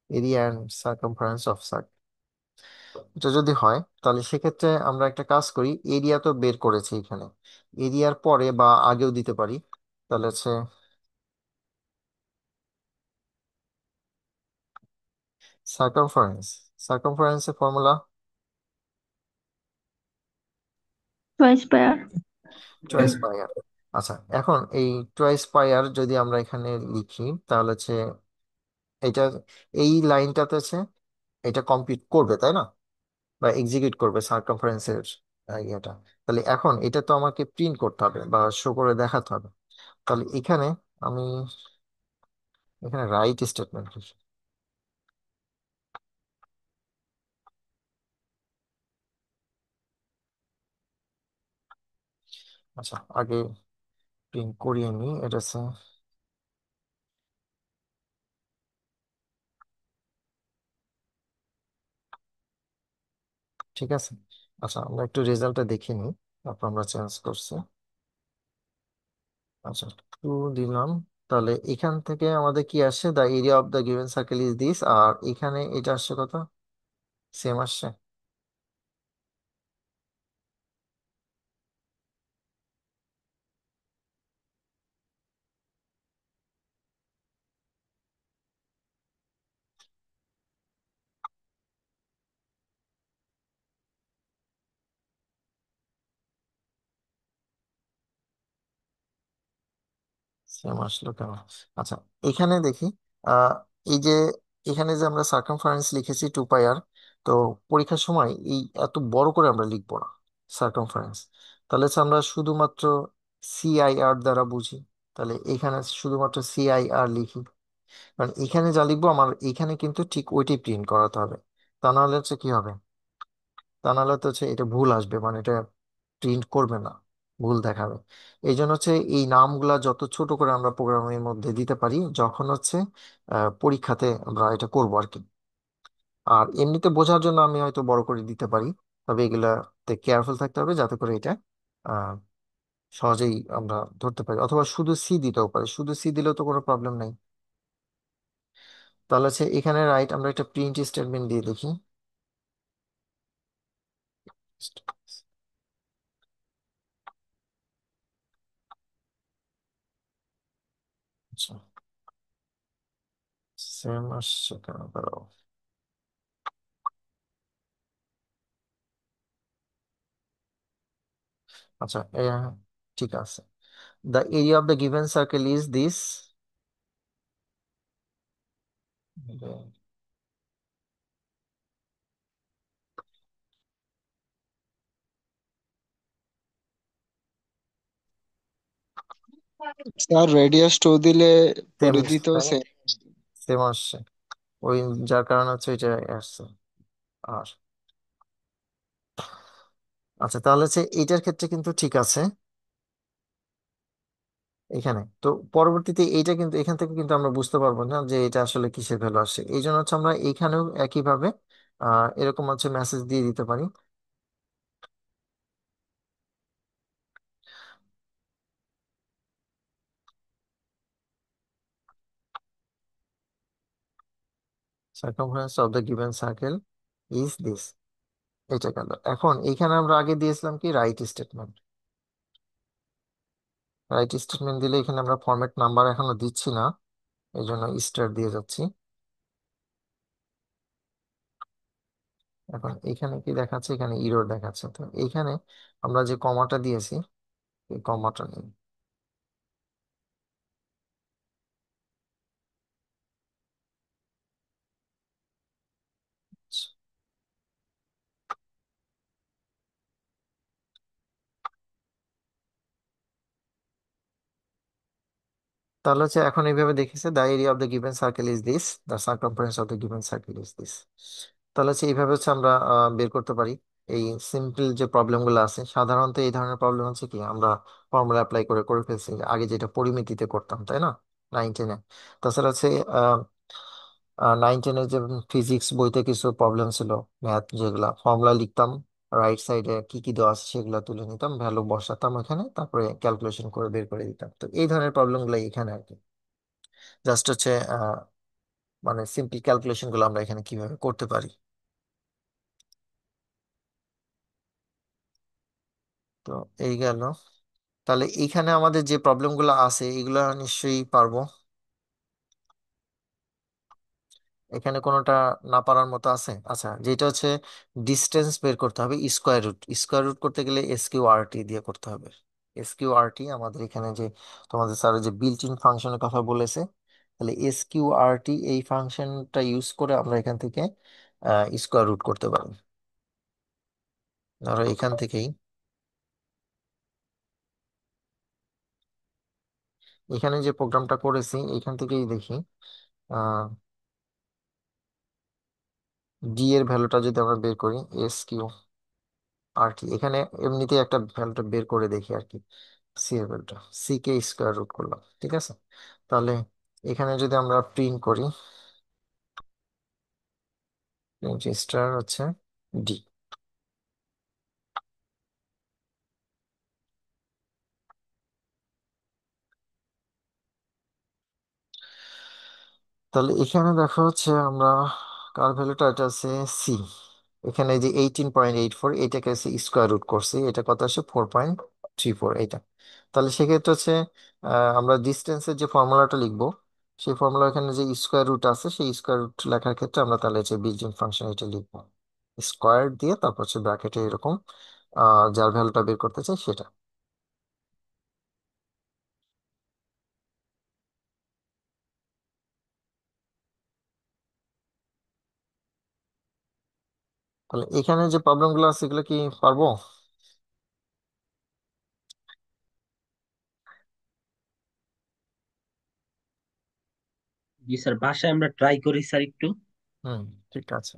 area and circumference of circle. এটা যদি হয়, তাহলে সেক্ষেত্রে আমরা একটা কাজ করি, এরিয়া তো বের করেছি এখানে, এরিয়ার পরে বা আগেও দিতে পারি। তাহলে হচ্ছে সার্কামফারেন্স, সার্কামফারেন্সের formula twice pi R. Twice pi R. আচ্ছা, এখন এই টুয়াইস পাই আর যদি আমরা এখানে লিখি, তাহলে হচ্ছে এটা, এই লাইনটাতে হচ্ছে এটা কমপ্লিট করবে, তাই না? বা এক্সিকিউট করবে সার্কামফারেন্সের ইয়েটা। তাহলে এখন এটা তো আমাকে প্রিন্ট করতে হবে বা শো করে দেখাতে হবে। তাহলে এখানে আমি এখানে রাইট স্টেটমেন্ট লিখি। আচ্ছা, আগে প্রিন্ট করিয়ে নিই এটা হচ্ছে, ঠিক আছে। আচ্ছা, আমরা একটু রেজাল্টটা দেখে নিই, তারপর আমরা চেঞ্জ করছি। আচ্ছা, 2 দিলাম। তাহলে এখান থেকে আমাদের কি আসছে, the area of the given circle is this, আর এখানে এটা আসছে কত, সেম আসছে। সেম আসলো কেন? আচ্ছা, এখানে দেখি, আহ এই যে এখানে যে আমরা সার্কামফারেন্স লিখেছি 2 পাই আর, তো পরীক্ষার সময় এই এত বড় করে আমরা লিখবো না সার্কামফারেন্স। তাহলে হচ্ছে আমরা শুধুমাত্র সিআইআর দ্বারা বুঝি। তাহলে এখানে শুধুমাত্র সিআইআর লিখি, কারণ এখানে যা লিখবো আমার এখানে কিন্তু ঠিক ওইটাই প্রিন্ট করাতে হবে। তা নাহলে হচ্ছে কি হবে, তা নাহলে তো হচ্ছে এটা ভুল আসবে, মানে এটা প্রিন্ট করবে না, ভুল দেখাবে। এই জন্য হচ্ছে এই নামগুলা যত ছোট করে আমরা প্রোগ্রামের মধ্যে দিতে পারি, যখন হচ্ছে পরীক্ষাতে আমরা এটা করবো আর কি। আর এমনিতে বোঝার জন্য আমি হয়তো বড় করে দিতে পারি, তবে এগুলাতে কেয়ারফুল থাকতে হবে যাতে করে এটা আহ সহজেই আমরা ধরতে পারি। অথবা শুধু সি দিতেও পারি, শুধু সি দিলেও তো কোনো প্রবলেম নাই। তাহলে হচ্ছে এখানে রাইট, আমরা একটা প্রিন্ট স্টেটমেন্ট দিয়ে দেখি। আচ্ছা, সেম আসছে কেন দাঁড়াও। আচ্ছা, ঠিক আছে। The area of the given circle is this. Sir radius 2 দিলে সেম, পরিধি তো তাই না? সেম। সেম আসছে, ওই যার কারণে হচ্ছে এটা আসছে। আর আচ্ছা, তাহলে হচ্ছে এইটার ক্ষেত্রে কিন্তু ঠিক আছে এখানে। তো পরবর্তীতে এইটা কিন্তু এখান থেকে কিন্তু আমরা বুঝতে পারবো না যে এটা আসলে কিসের ভ্যালু আসছে। এই জন্য হচ্ছে আমরা এইখানেও একইভাবে এরকম হচ্ছে মেসেজ দিয়ে দিতে পারি। Circumference of the given circle is this. এটা গেল। এখন এইখানে আমরা আগে দিয়েছিলাম কি রাইট স্টেটমেন্ট। রাইট স্টেটমেন্ট দিলে এখানে আমরা ফরম্যাট নাম্বার এখনো দিচ্ছি না, এই জন্য স্টার দিয়ে যাচ্ছি। এখন এখানে কি দেখাচ্ছে? এখানে ইরর দেখাচ্ছে। তো এইখানে আমরা যে কমাটা দিয়েছি এই কমাটা নেই। তাহলে হচ্ছে এখন এইভাবে দেখেছে the area of the given circle is this, the circumference of the given circle is this. তাহলে হচ্ছে এইভাবে হচ্ছে আমরা বের করতে পারি এই সিম্পল যে প্রবলেম গুলো আছে। সাধারণত এই ধরনের প্রবলেম হচ্ছে কি আমরা ফর্মুলা অ্যাপ্লাই করে করে ফেলছি, আগে যেটা পরিমিতিতে করতাম, তাই না, 9 10-এ। তাছাড়া হচ্ছে 9 10-এ যে ফিজিক্স বইতে কিছু প্রবলেম ছিল, ম্যাথ, যেগুলা ফর্মুলা লিখতাম, রাইট সাইডে কি কি দেওয়া আছে সেগুলো তুলে নিতাম, ভ্যালু বসাতাম এখানে, তারপরে ক্যালকুলেশন করে বের করে দিতাম। তো এই ধরনের প্রবলেম গুলো এখানে আর কি। জাস্ট হচ্ছে মানে সিম্পল ক্যালকুলেশন গুলো আমরা এখানে কিভাবে করতে পারি। তো এই গেল। তাহলে এইখানে আমাদের যে প্রবলেম গুলো আছে এগুলো নিশ্চয়ই পারবো। এখানে কোনোটা না পারার মতো আছে? আচ্ছা, যেটা হচ্ছে ডিস্টেন্স বের করতে হবে, স্কোয়ার রুট। স্কোয়ার রুট করতে গেলে এস কিউ আর টি দিয়ে করতে হবে। এস কিউ আর টি আমাদের এখানে যে তোমাদের স্যার যে বিল্ট ইন ফাংশনের কথা বলেছে, তাহলে এস কিউ আর টি এই ফাংশনটা ইউজ করে আমরা এখান থেকে স্কোয়ার রুট করতে পারি। ধরো এখান থেকেই, এখানে যে প্রোগ্রামটা করেছি এখান থেকেই দেখি ডি এর ভ্যালুটা যদি আমরা বের করি, এস কিউ আর টি এখানে এমনিতেই একটা ভ্যালুটা বের করে দেখি আর কি। সি এর ভ্যালুটা, সি কে স্কোয়ার রুট করলাম, ঠিক আছে। তাহলে এখানে যদি আমরা প্রিন্ট করি, প্রিন্ট স্টার হচ্ছে ডি। তাহলে এখানে দেখা হচ্ছে আমরা কার ভ্যালুটা, এটা আছে সি। এখানে এই যে 18.84, এটাকে আছে স্কোয়ার রুট করছি, এটা কত আসে 4.34 এটা। তাহলে সেক্ষেত্রে হচ্ছে আমরা ডিস্টেন্সের যে ফর্মুলাটা লিখবো, সেই ফর্মুলা এখানে যে স্কোয়ার রুট আছে সেই স্কোয়ার রুট লেখার ক্ষেত্রে আমরা তাহলে হচ্ছে বিল্ট ইন ফাংশন এটা লিখবো, স্কোয়ার দিয়ে তারপর হচ্ছে ব্র্যাকেটে এরকম যার ভ্যালুটা বের করতে চাই সেটা। তাহলে এখানে যে প্রবলেম গুলো আছে এগুলো কি পারবো? জি স্যার, বাসায় আমরা ট্রাই করি স্যার একটু। হুম, ঠিক আছে।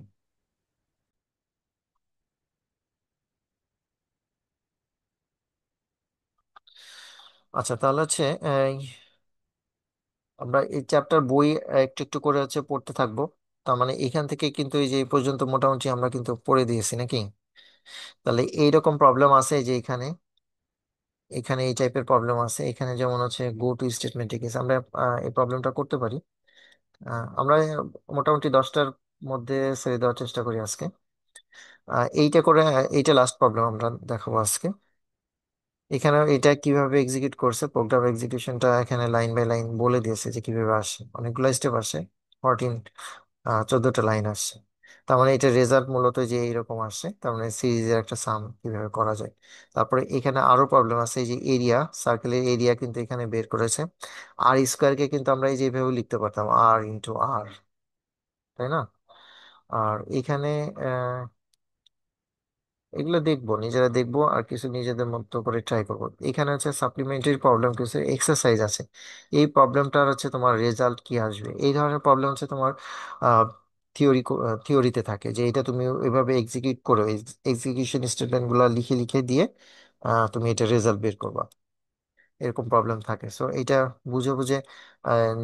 আচ্ছা, তাহলে হচ্ছে আমরা এই চ্যাপ্টার বই একটু একটু করে হচ্ছে পড়তে থাকবো। তার মানে এখান থেকে কিন্তু এই যে এই পর্যন্ত মোটামুটি আমরা কিন্তু পড়ে দিয়েছি নাকি। তাহলে এইরকম প্রবলেম আছে যে এখানে, এখানে এই টাইপের প্রবলেম আছে। এখানে যেমন হচ্ছে গো টু স্টেটমেন্টে গেছে, আমরা এই প্রবলেমটা করতে পারি। আমরা মোটামুটি 10টার মধ্যে ছেড়ে দেওয়ার চেষ্টা করি আজকে। এইটা করে এইটা লাস্ট প্রবলেম আমরা দেখাবো আজকে। এখানে এটা কিভাবে এক্সিকিউট করছে, প্রোগ্রাম এক্সিকিউশনটা এখানে লাইন বাই লাইন বলে দিয়েছে যে কিভাবে আসে, অনেকগুলো স্টেপ আসে, 14 14টা লাইন আসছে। তার মানে এটা রেজাল্ট মূলত যে এইরকম আসছে, তার মানে সিরিজের একটা সাম কিভাবে করা যায়। তারপরে এখানে আরো প্রবলেম আছে, এই যে এরিয়া, সার্কেলের এরিয়া কিন্তু এখানে বের করেছে। আর স্কোয়ারকে কিন্তু আমরা এই যে এইভাবে লিখতে পারতাম, আর ইন্টু আর, তাই না। আর এখানে এগুলো দেখবো, নিজেরা দেখবো আর কিছু নিজেদের মতো করে ট্রাই করবো। এখানে হচ্ছে সাপ্লিমেন্টারি প্রবলেম, কিছু এক্সারসাইজ আছে। এই প্রবলেমটার হচ্ছে তোমার রেজাল্ট কি আসবে, এই ধরনের প্রবলেম হচ্ছে তোমার থিওরি, থিওরিতে থাকে যে এটা তুমি এভাবে এক্সিকিউট করো, এক্সিকিউশন স্টেটমেন্ট গুলা লিখে লিখে দিয়ে তুমি এটা রেজাল্ট বের করবা, এরকম প্রবলেম থাকে। সো এটা বুঝে বুঝে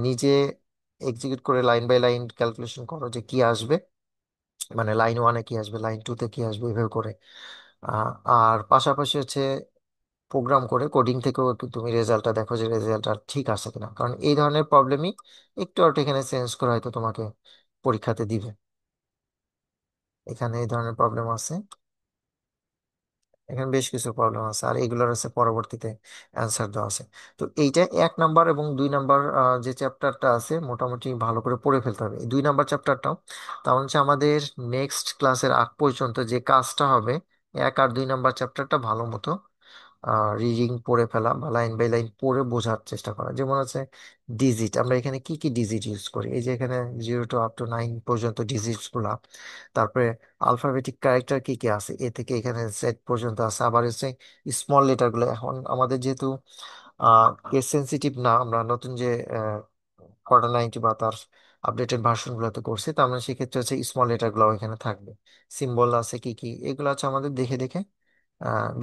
নিজে এক্সিকিউট করে লাইন বাই লাইন ক্যালকুলেশন করো যে কি আসবে। মানে লাইন ওয়ানে কি আসবে, লাইন টুতে কি আসবে, এইভাবে করে। আর পাশাপাশি হচ্ছে প্রোগ্রাম করে কোডিং থেকেও একটু তুমি রেজাল্টটা দেখো যে রেজাল্টটা ঠিক আছে কিনা, কারণ এই ধরনের প্রবলেমই একটু একটু এখানে চেঞ্জ করে হয়তো তোমাকে পরীক্ষাতে দিবে। এখানে এই ধরনের প্রবলেম আছে, এখানে বেশ কিছু প্রবলেম আছে, আর এগুলোর আছে পরবর্তীতে অ্যান্সার দেওয়া আছে। তো এইটা 1 নাম্বার এবং 2 নাম্বার যে চ্যাপ্টারটা আছে মোটামুটি ভালো করে পড়ে ফেলতে হবে। এই 2 নাম্বার চ্যাপ্টারটাও তাহলে হচ্ছে আমাদের নেক্সট ক্লাসের আগ পর্যন্ত যে কাজটা হবে, 1 আর 2 নাম্বার চ্যাপ্টারটা ভালো মতো রিডিং পড়ে ফেলা বা লাইন বাই লাইন পড়ে বোঝার চেষ্টা করা। যেমন আছে ডিজিট, আমরা এখানে কি কি ডিজিট ইউজ করি, এই যে এখানে 0 to up to 9 পর্যন্ত ডিজিটস গুলা। তারপরে আলফাবেটিক ক্যারেক্টার কি কি আছে, এ থেকে এখানে জেড পর্যন্ত আছে। আবার হচ্ছে স্মল লেটার গুলো, এখন আমাদের যেহেতু কেস সেন্সিটিভ না, আমরা নতুন যে Cortana 90 বা তার আপডেটেড ভার্সন গুলোতে করছি, তো আমরা সেক্ষেত্রে হচ্ছে স্মল লেটার গুলো এখানে থাকবে। সিম্বল আছে কি কি, এগুলো হচ্ছে আমাদের দেখে দেখে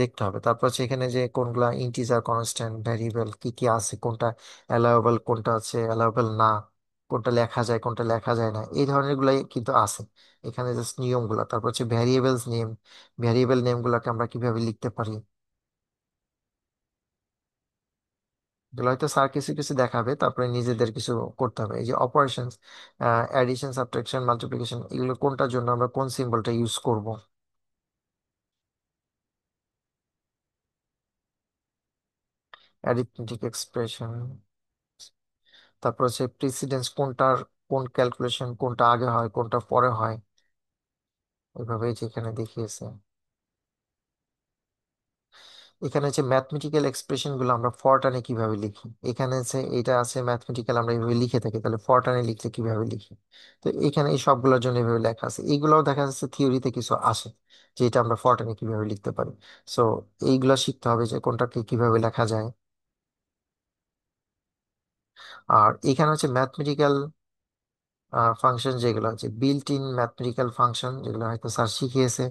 দেখতে হবে। তারপর হচ্ছে এখানে যে কোনগুলা ইন্টিজার, কনস্ট্যান্ট, ভ্যারিয়েবল কি কি আছে, কোনটা অ্যালাউয়েবল, কোনটা আছে অ্যালাউয়েবল না, কোনটা লেখা যায় কোনটা লেখা যায় না, এই ধরনের গুলাই কিন্তু আছে এখানে, জাস্ট নিয়মগুলা। তারপর হচ্ছে ভ্যারিয়েবলস নেম, ভ্যারিয়েবল নেম গুলাকে আমরা কিভাবে লিখতে পারি, এগুলো হয়তো স্যার কিছু কিছু দেখাবে, তারপরে নিজেদের কিছু করতে হবে। এই যে অপারেশন, অ্যাডিশন, সাবট্রাকশন, মাল্টিপ্লিকেশন, এগুলো কোনটার জন্য আমরা কোন সিম্বলটা ইউজ করব, অ্যারিথমেটিক এক্সপ্রেশন। তারপর হচ্ছে প্রিসিডেন্স, কোনটার কোন ক্যালকুলেশন কোনটা আগে হয় কোনটা পরে হয়, ওইভাবে যেখানে দেখিয়েছে। এখানে হচ্ছে ম্যাথমেটিক্যাল এক্সপ্রেশন গুলো আমরা ফরটানে কিভাবে লিখি, এখানে হচ্ছে এটা আছে ম্যাথমেটিক্যাল, আমরা এইভাবে লিখে থাকি, তাহলে ফরটানে লিখলে কিভাবে লিখি। তো এখানে এই সবগুলোর জন্য এইভাবে লেখা আছে, এইগুলোও দেখা যাচ্ছে থিওরিতে কিছু আসে যে এটা আমরা ফরটানে কিভাবে লিখতে পারি। সো এইগুলো শিখতে হবে যে কোনটাকে কিভাবে লেখা যায়। আর এখানে হচ্ছে ম্যাথমেটিক্যাল ফাংশন যেগুলো আছে, বিল্ট ইন ম্যাথমেটিক্যাল ফাংশন, যেগুলো হয়তো স্যার শিখিয়েছে।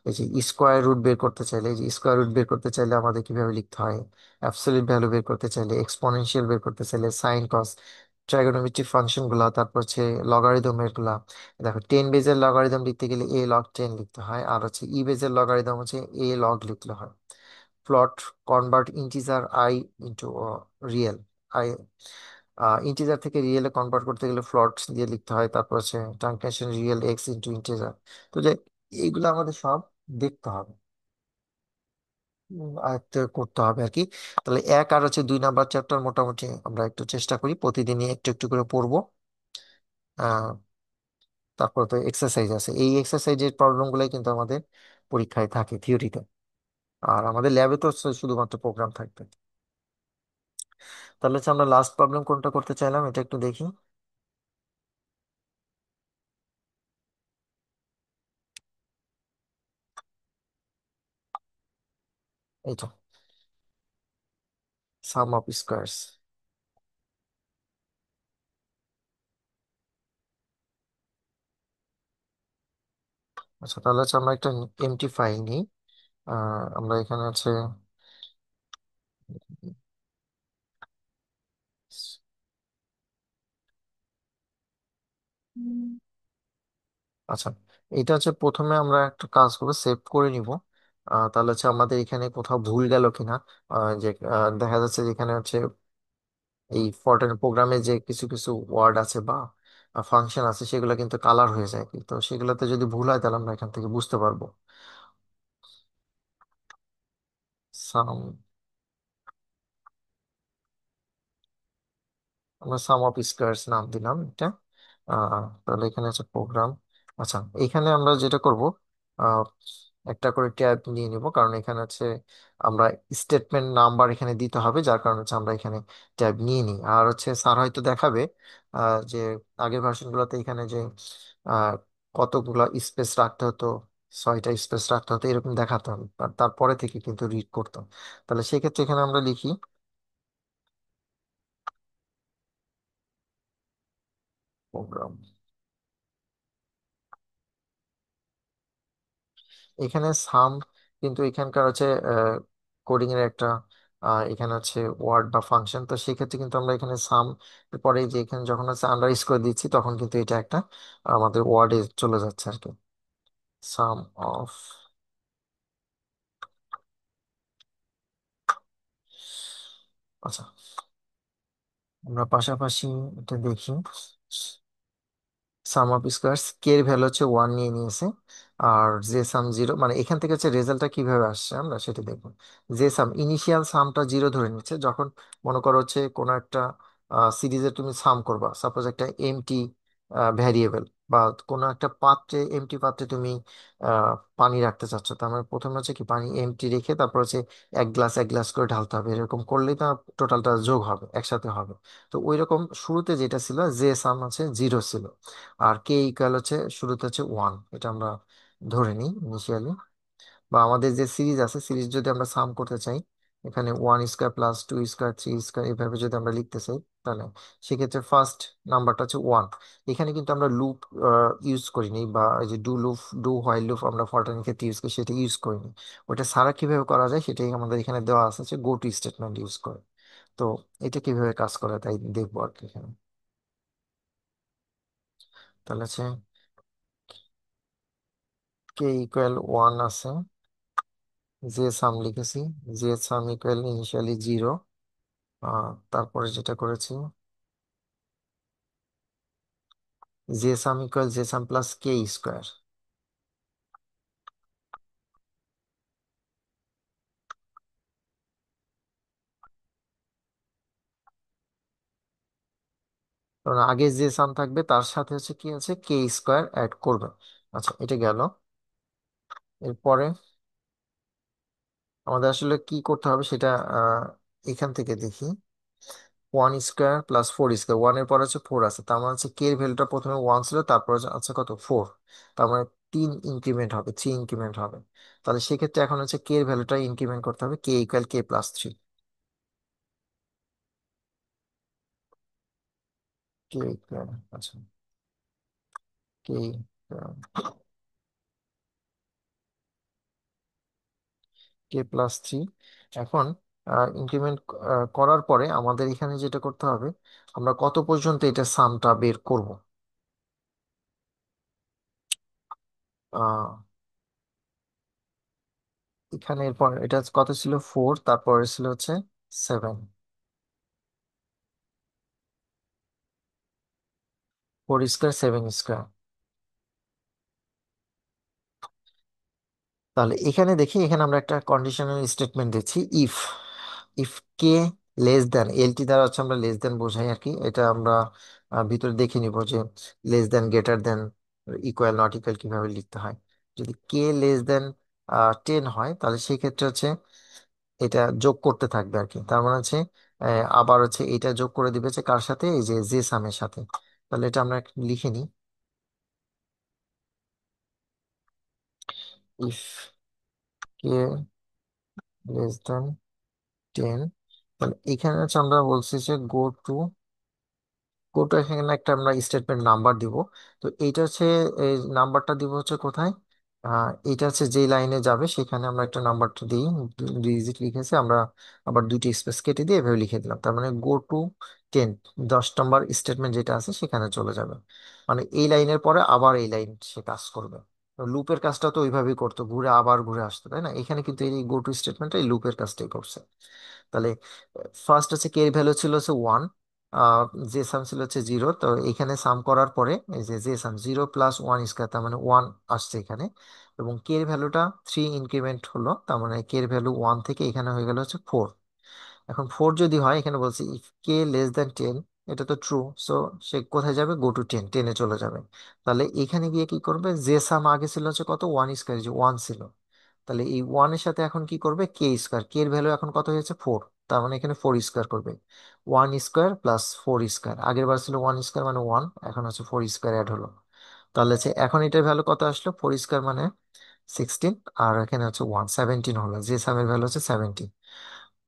এই যে স্কোয়ার রুট বের করতে চাইলে, এই যে স্কোয়ার রুট বের করতে চাইলে আমাদের কিভাবে লিখতে হয়, অ্যাবসলিউট ভ্যালু বের করতে চাইলে, এক্সপোনেনশিয়াল বের করতে চাইলে, সাইন কস, ট্রাইগোনোমেট্রিক ফাংশন গুলা, তারপর হচ্ছে লগারিদমের গুলা। দেখো 10 বেজের লগারিদম লিখতে গেলে a log 10 লিখতে হয়, আর হচ্ছে বেজের লগারিদম হচ্ছে a log লিখতে হয়। Plot, convert integer I into real I, integer থেকে রিয়েলে কনভার্ট করতে গেলে ফ্লোট দিয়ে লিখতে হয়। তারপর হচ্ছে ট্রানকেশন রিয়েল এক্স ইন্টু ইন্টিজার। তো যে এইগুলো আমাদের সব দেখতে হবে, আয়ত্ত করতে হবে আর কি। তাহলে 1 আর হচ্ছে 2 নাম্বার চ্যাপ্টার মোটামুটি আমরা একটু চেষ্টা করি প্রতিদিনই একটু একটু করে পড়বো। আহ তারপর তো এক্সারসাইজ আছে, এই এক্সারসাইজের প্রবলেম গুলাই কিন্তু আমাদের পরীক্ষায় থাকে থিওরিতে, আর আমাদের ল্যাবে তো শুধুমাত্র প্রোগ্রাম থাকবে। তাহলে হচ্ছে আমরা লাস্ট প্রবলেম কোনটা করতে চাইলাম, এটা একটু দেখি। এইটা সাম অফ স্কোয়ারস। আচ্ছা, তাহলে হচ্ছে আমরা একটা এমটি ফাইল নিই। আমরা এখানে আছে, আচ্ছা, এটা হচ্ছে প্রথমে আমরা একটা কাজ করবো, সেভ করে নিব। তাহলে হচ্ছে আমাদের এখানে কোথাও ভুল গেল কিনা, যে দেখা যাচ্ছে যেখানে হচ্ছে এই ফরটেন প্রোগ্রামে যে কিছু কিছু ওয়ার্ড আছে বা ফাংশন আছে সেগুলো কিন্তু কালার হয়ে যায়, তো সেগুলোতে যদি ভুল হয় তাহলে আমরা এখান থেকে বুঝতে পারবো। সাম, আমরা সাম অফ স্কোয়ারস নাম দিলাম এটা। তাহলে এখানে আছে প্রোগ্রাম। আচ্ছা, এখানে আমরা যেটা করব, আহ, একটা করে ট্যাব নিয়ে নিব, কারণ এখানে হচ্ছে আমরা স্টেটমেন্ট নাম্বার এখানে দিতে হবে, যার কারণে হচ্ছে আমরা এখানে ট্যাব নিয়ে নিই। আর হচ্ছে স্যার হয়তো দেখাবে যে আগের ভার্সন গুলোতে এখানে যে আহ, কতগুলো স্পেস রাখতে হতো, 6টা স্পেস রাখতে হতো, এরকম দেখাতে হবে, আর তারপরে থেকে কিন্তু রিড করতাম। তাহলে সেক্ষেত্রে এখানে আমরা লিখি প্রোগ্রাম। এখানে সাম কিন্তু এখানকার হচ্ছে কোডিং এর একটা এখানে হচ্ছে ওয়ার্ড বা ফাংশন, তো সেক্ষেত্রে কিন্তু আমরা এখানে সাম পরে যে এখানে যখন হচ্ছে আন্ডার স্কোর দিচ্ছি তখন কিন্তু এটা একটা আমাদের ওয়ার্ডে চলে যাচ্ছে আর কি। সাম অফ, আচ্ছা আমরা পাশাপাশি এটা দেখি। সাম অফ স্কোয়ার্স কে এর ভ্যালু হচ্ছে 1 নিয়ে নিয়েছে, আর যে সাম 0, মানে এখান থেকে হচ্ছে রেজাল্টটা কিভাবে আসছে আমরা সেটা দেখবো। যে সাম ইনিশিয়াল সামটা 0 ধরে নিচ্ছে, যখন মনে করো হচ্ছে কোনো একটা সিরিজে তুমি সাম করবা, সাপোজ একটা এমটি ভ্যারিয়েবল বা কোনো একটা পাত্রে, এমটি পাত্রে তুমি পানি রাখতে চাচ্ছ, তার মানে প্রথমে হচ্ছে কি পানি এমটি রেখে তারপর হচ্ছে এক গ্লাস এক গ্লাস করে ঢালতে হবে, এরকম করলেই তো টোটালটা যোগ হবে, একসাথে হবে। তো ওই রকম শুরুতে যেটা ছিল যে সাম আছে 0 ছিল, আর কে ইকুয়াল হচ্ছে শুরুতে হচ্ছে 1, এটা আমরা ধরে নিই ইনিশিয়ালি। বা আমাদের যে সিরিজ আছে, সিরিজ যদি আমরা সাম করতে চাই, এখানে 1 স্কোয়ার প্লাস 2 স্কোয়ার 3 স্কোয়ার এইভাবে যদি আমরা লিখতে চাই, তাহলে সেক্ষেত্রে ফার্স্ট নাম্বারটা হচ্ছে 1। এখানে কিন্তু আমরা লুপ ইউজ করিনি, বা এই যে do loop, do while loop আমরা ফরটার্নের ক্ষেত্রে ইউজ করি, সেটা ইউজ করিনি। ওটা সারা কিভাবে করা যায় সেটাই আমাদের এখানে দেওয়া আছে, যে গো টু স্টেটমেন্ট ইউজ করে। তো এটা কিভাবে কাজ করে তাই দেখবো আর কি এখানে। তাহলে হচ্ছে কে ইকুয়াল 1 আছে, যে সাম লিখেছি, যে সাম ইকুয়াল ইনিশিয়ালি 0, তারপরে যেটা করেছি, যে সাম ইকুয়াল যে সাম প্লাস কে স্কোয়ার। কারণ আগে যে সাম থাকবে তার সাথে হচ্ছে কি আছে, কে স্কোয়ার অ্যাড করবে। আচ্ছা এটা গেল। এরপরে আমাদের আসলে কি করতে হবে সেটা এখান থেকে দেখি। 1 স্কোয়ার প্লাস 4 স্কোয়ার, 1 এর পর হচ্ছে 4 আছে, তার মানে হচ্ছে কে এর ভ্যালুটা প্রথমে 1 ছিল, তারপর আছে কত 4, তার মানে 3 ইনক্রিমেন্ট হবে, 3 ইনক্রিমেন্ট হবে। তাহলে সেক্ষেত্রে এখন হচ্ছে কে এর ভ্যালুটা ইনক্রিমেন্ট করতে হবে, কে ইকুয়াল কে+3। কে ইকুয়াল, আচ্ছা কে কে+3। এখন ইনক্রিমেন্ট করার পরে আমাদের এখানে যেটা করতে হবে, আমরা কত পর্যন্ত এটা সামটা বের করব। আহ, এখানে এরপর এটা কত ছিল 4, তারপর ছিল হচ্ছে 7, 4 স্কোয়ার 7 স্কোয়ার। তাহলে এখানে দেখি, এখানে আমরা একটা কন্ডিশনাল স্টেটমেন্ট দিচ্ছি, if if k less than, LT দ্বারা হচ্ছে আমরা লেস দেন বোঝাই আর কি, এটা আমরা ভিতরে দেখে নিব যে less than, greater than, equal not equal কিভাবে লিখতে হয়। যদি কে লেস দেন 10 হয়, তাহলে সেই ক্ষেত্রে হচ্ছে এটা যোগ করতে থাকবে আর কি, তার মানে হচ্ছে আবার হচ্ছে এটা যোগ করে দিবে যে কার সাথে, এই যে যে সামের সাথে। তাহলে এটা আমরা একটু লিখে নিই, ইফ কে লেস দেন 10, তাহলে এখানে হচ্ছে আমরা বলছি যে গো টু এখানে একটা আমরা স্টেটমেন্ট নাম্বার দিব। তো এইটা হচ্ছে, এই নাম্বারটা দিব হচ্ছে কোথায়, এইটা হচ্ছে যে লাইনে যাবে সেখানে আমরা একটা নাম্বারটা দিই, 2 ডিজিট লিখেছি আমরা, আবার 2টি স্পেস কেটে দিয়ে এভাবে লিখে দিলাম, তার মানে গো টু 10, 10 নম্বর স্টেটমেন্ট যেটা আছে সেখানে চলে যাবে। মানে এই লাইনের পরে আবার এই লাইন সে কাজ করবে। লুপের কাজটা তো ওইভাবেই করতো, ঘুরে আবার ঘুরে আসতো, তাই না? এখানে কিন্তু এই গো টু স্টেটমেন্টটা এই লুপের কাজটাই করছে। তাহলে ফার্স্ট হচ্ছে কে এর ভ্যালু ছিল হচ্ছে 1, যে সাম ছিল হচ্ছে 0, তো এখানে সাম করার পরে এই যে যে সাম 0+1 স্কোয়ার, তার মানে 1 আসছে এখানে, এবং কে এর ভ্যালুটা 3 ইনক্রিমেন্ট হলো, তার মানে কে এর ভ্যালু 1 থেকে এখানে হয়ে গেল হচ্ছে 4। এখন 4 যদি হয়, এখানে বলছি ইফ কে লেস দেন 10, এটা তো ট্রু, সো সে কোথায় যাবে, গো টু 10, চলে যাবে। তাহলে এখানে গিয়ে কি করবে, যে সাম আগে ছিল হচ্ছে কত 1 স্কোয়ার, যে 1 ছিল, তাহলে এই 1 এর সাথে এখন কি করবে, কে স্কোয়ার, কে এর ভ্যালু এখন কত হয়েছে 4, তার মানে এখানে 4 স্কোয়ার করবে। 1 স্কোয়ার প্লাস 4 স্কোয়ার, আগের বার ছিল 1 স্কোয়ার মানে 1, এখন হচ্ছে 4 স্কোয়ার অ্যাড হলো। তাহলে হচ্ছে এখন এটার ভ্যালু কত আসলো, 4 স্কোয়ার মানে 16, আর এখানে হচ্ছে 17 হলো, যে সামের ভ্যালু হচ্ছে 17।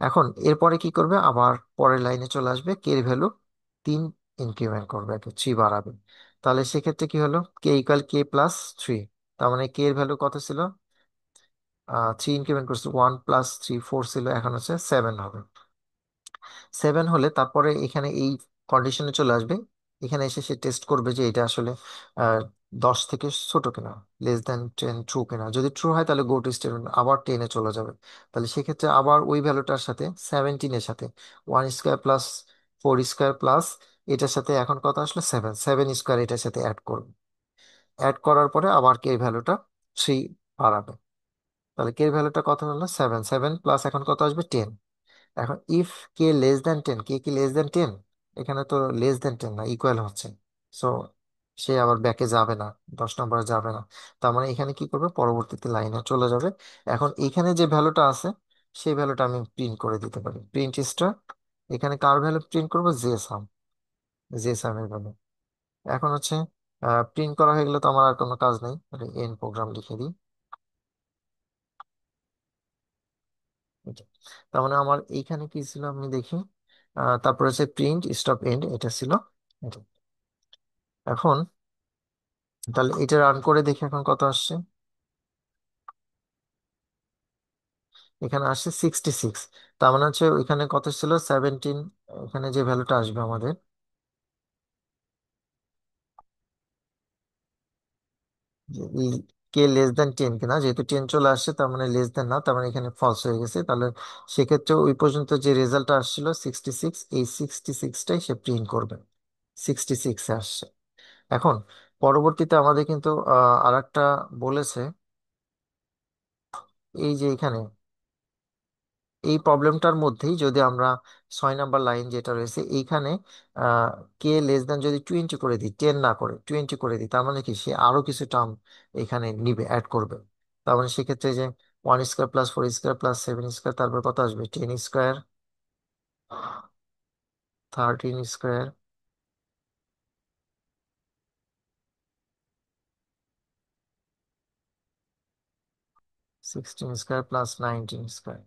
এখন এরপরে কি করবে, আবার পরের লাইনে চলে আসবে, কে এর ভ্যালু 3 ইনক্রিমেন্ট করবে, একটু 3 বাড়াবে। তাহলে সেক্ষেত্রে কি হলো, কে ইকুয়াল কে+3, তার মানে কে এর ভ্যালু কত ছিল, 3 ইনক্রিমেন্ট করছে, 1+3 4 ছিল, এখন হচ্ছে 7 হবে। 7 হলে তারপরে এখানে এই কন্ডিশনে চলে আসবে, এখানে এসে সে টেস্ট করবে যে এটা আসলে 10 থেকে ছোট কিনা, লেস দেন 10 ট্রু কিনা। যদি ট্রু হয় তাহলে গো টু স্টেটমেন্ট, আবার 10-এ চলে যাবে। তাহলে সেক্ষেত্রে আবার ওই ভ্যালুটার সাথে 17-এর সাথে 1 স্কোয়ার প্লাস 4 স্কোয়ার প্লাস এটার সাথে এখন কত আসলে 7 স্কোয়ার এটার সাথে অ্যাড করবে। অ্যাড করার পরে আবার কে ভ্যালুটা 3 বাড়াবে। তাহলে কে ভ্যালুটা কত হলো 7, 7 প্লাস এখন কত আসবে 10। এখন ইফ কে লেস দেন 10, কে কি লেস দেন 10? এখানে তো লেস দেন 10 না, ইকুয়াল হচ্ছে। সো সে আবার ব্যাকে যাবে না, 10 নম্বরে যাবে না। তার মানে এখানে কি করবে, পরবর্তীতে লাইনে চলে যাবে। এখন এখানে যে ভ্যালুটা আছে সেই ভ্যালুটা আমি প্রিন্ট করে দিতে পারি, প্রিন্ট স্টার। এখানে কার ভ্যালু প্রিন্ট করবো, জে সাম, জে সামের ভ্যালু। এখন হচ্ছে প্রিন্ট করা হয়ে গেলে তো আমার আর কোনো কাজ নেই, এন প্রোগ্রাম লিখে দিই। এটা। তার মানে আমার এইখানে কি ছিল আমি দেখি, তারপরে হচ্ছে প্রিন্ট স্টপ এন্ড, এটা ছিল এটা। এখন তাহলে এটা রান করে দেখি এখন কত আসছে। এখানে আসছে 66। তার মানে হচ্ছে ওইখানে কত ছিল 17, এখানে যে ভ্যালুটা আসবে আমাদের, যে কে লেস দেন 10 কিনা, যেহেতু 10 চলে আসছে তার মানে লেস দেন না, তার মানে এখানে ফলস হয়ে গেছে। তাহলে সেক্ষেত্রে ওই পর্যন্ত যে রেজাল্টটা আসছিল 66, এই 66টাই সে প্রিন্ট করবে, 66 আসছে। এখন পরবর্তীতে আমাদের কিন্তু আর একটা বলেছে, এই যে এখানে এই প্রবলেমটার মধ্যেই যদি আমরা 6 নাম্বার লাইন যেটা রয়েছে এইখানে আহ কে লেস দেন যদি 20 করে দিই, 10 না করে 20 করে দিই, তার মানে কি সে আরো কিছু টার্ম এখানে নিবে, অ্যাড করবে। তার মানে সেক্ষেত্রে যে 1 square plus 4 square plus 7 square, তারপর কত আসবে 10 square, 13 square, 16 square plus 19 square.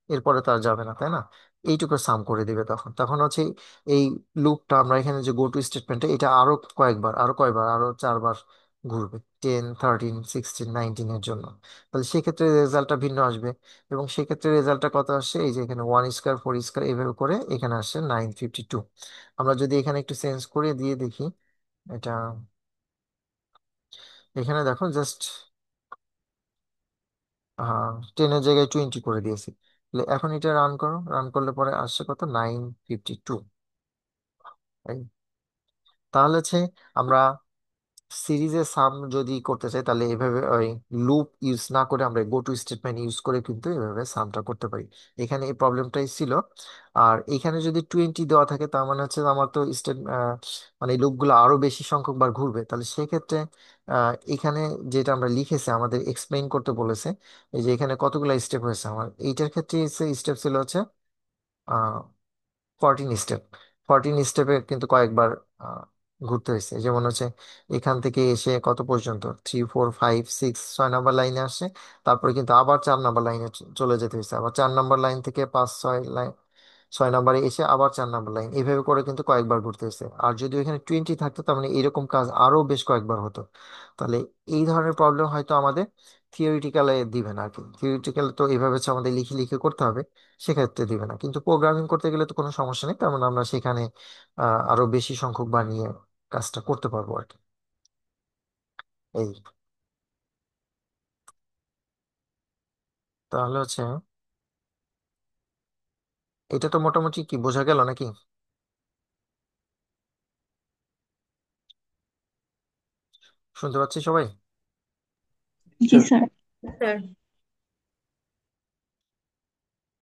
এরপরে তো আর যাবে না, তাই না? এইটুকু সাম করে দিবে। তখন তখন হচ্ছে এই লুপটা আমরা এখানে যে গো টু স্টেটমেন্টে এটা আরো কয়েকবার, আরো কয়বার, আরো 4 বার ঘুরবে 10, 13, 16, 19-এর জন্য। তাহলে সেক্ষেত্রে রেজাল্টটা ভিন্ন আসবে। এবং সেক্ষেত্রে রেজাল্টটা কত আসছে, এই যে এখানে 1 স্কোয়ার 4 স্কোয়ার এইভাবে করে এখানে আসছে 952। আমরা যদি এখানে একটু চেঞ্জ করে দিয়ে দেখি এটা, এখানে দেখো জাস্ট 10-এর জায়গায় 20 করে দিয়েছি। তাহলে এখন এটা রান করো, রান করলে পরে আসছে কত 952। তাহলে হচ্ছে আমরা সিরিজের সাম যদি করতে চাই তাহলে এভাবে ওই লুপ ইউজ না করে আমরা গো টু স্টেটমেন্ট ইউজ করে কিন্তু এভাবে সামটা করতে পারি। এখানে এই প্রবলেমটাই ছিল। আর এখানে যদি 20 দেওয়া থাকে তার মানে হচ্ছে আমার তো স্টেট মানে লুপগুলো আরো বেশি সংখ্যক বার ঘুরবে। তাহলে সেক্ষেত্রে এখানে যেটা আমরা লিখেছি আমাদের এক্সপ্লেইন করতে বলেছে, এই যে এখানে কতগুলো স্টেপ হয়েছে আমার এইটার ক্ষেত্রে স্টেপ ছিল হচ্ছে 14 স্টেপ। 14 স্টেপে কিন্তু কয়েকবার আহ, ঘুরতে হয়েছে। যেমন হচ্ছে এখান থেকে এসে কত পর্যন্ত 3, 4, 5, 6, 6 নাম্বার লাইনে আসে। তারপরে কিন্তু আবার 4 নাম্বার লাইনে চলে যেতে হয়েছে, আবার 4 নাম্বার লাইন থেকে 5, 6 লাইন, 6 নাম্বারে এসে আবার 4 নাম্বার লাইন, এইভাবে করে কিন্তু কয়েকবার ঘুরতে হয়েছে। আর যদি এখানে 20 থাকতো তার মানে এরকম কাজ আরো বেশ কয়েকবার হতো। তাহলে এই ধরনের প্রবলেম হয়তো আমাদের থিওরিটিক্যালে দিবে না আর কি। থিওরিটিক্যাল তো এইভাবে হচ্ছে আমাদের লিখে লিখে করতে হবে, সেক্ষেত্রে দিবে না। কিন্তু প্রোগ্রামিং করতে গেলে তো কোনো সমস্যা নেই, তার মানে আমরা সেখানে আরো বেশি সংখ্যক বানিয়ে কাজটা করতে পারবো আর কি। এই, তাহলে হচ্ছে এটা তো মোটামুটি কি বোঝা গেল নাকি? শুনতে পাচ্ছি সবাই? জি স্যার। স্যার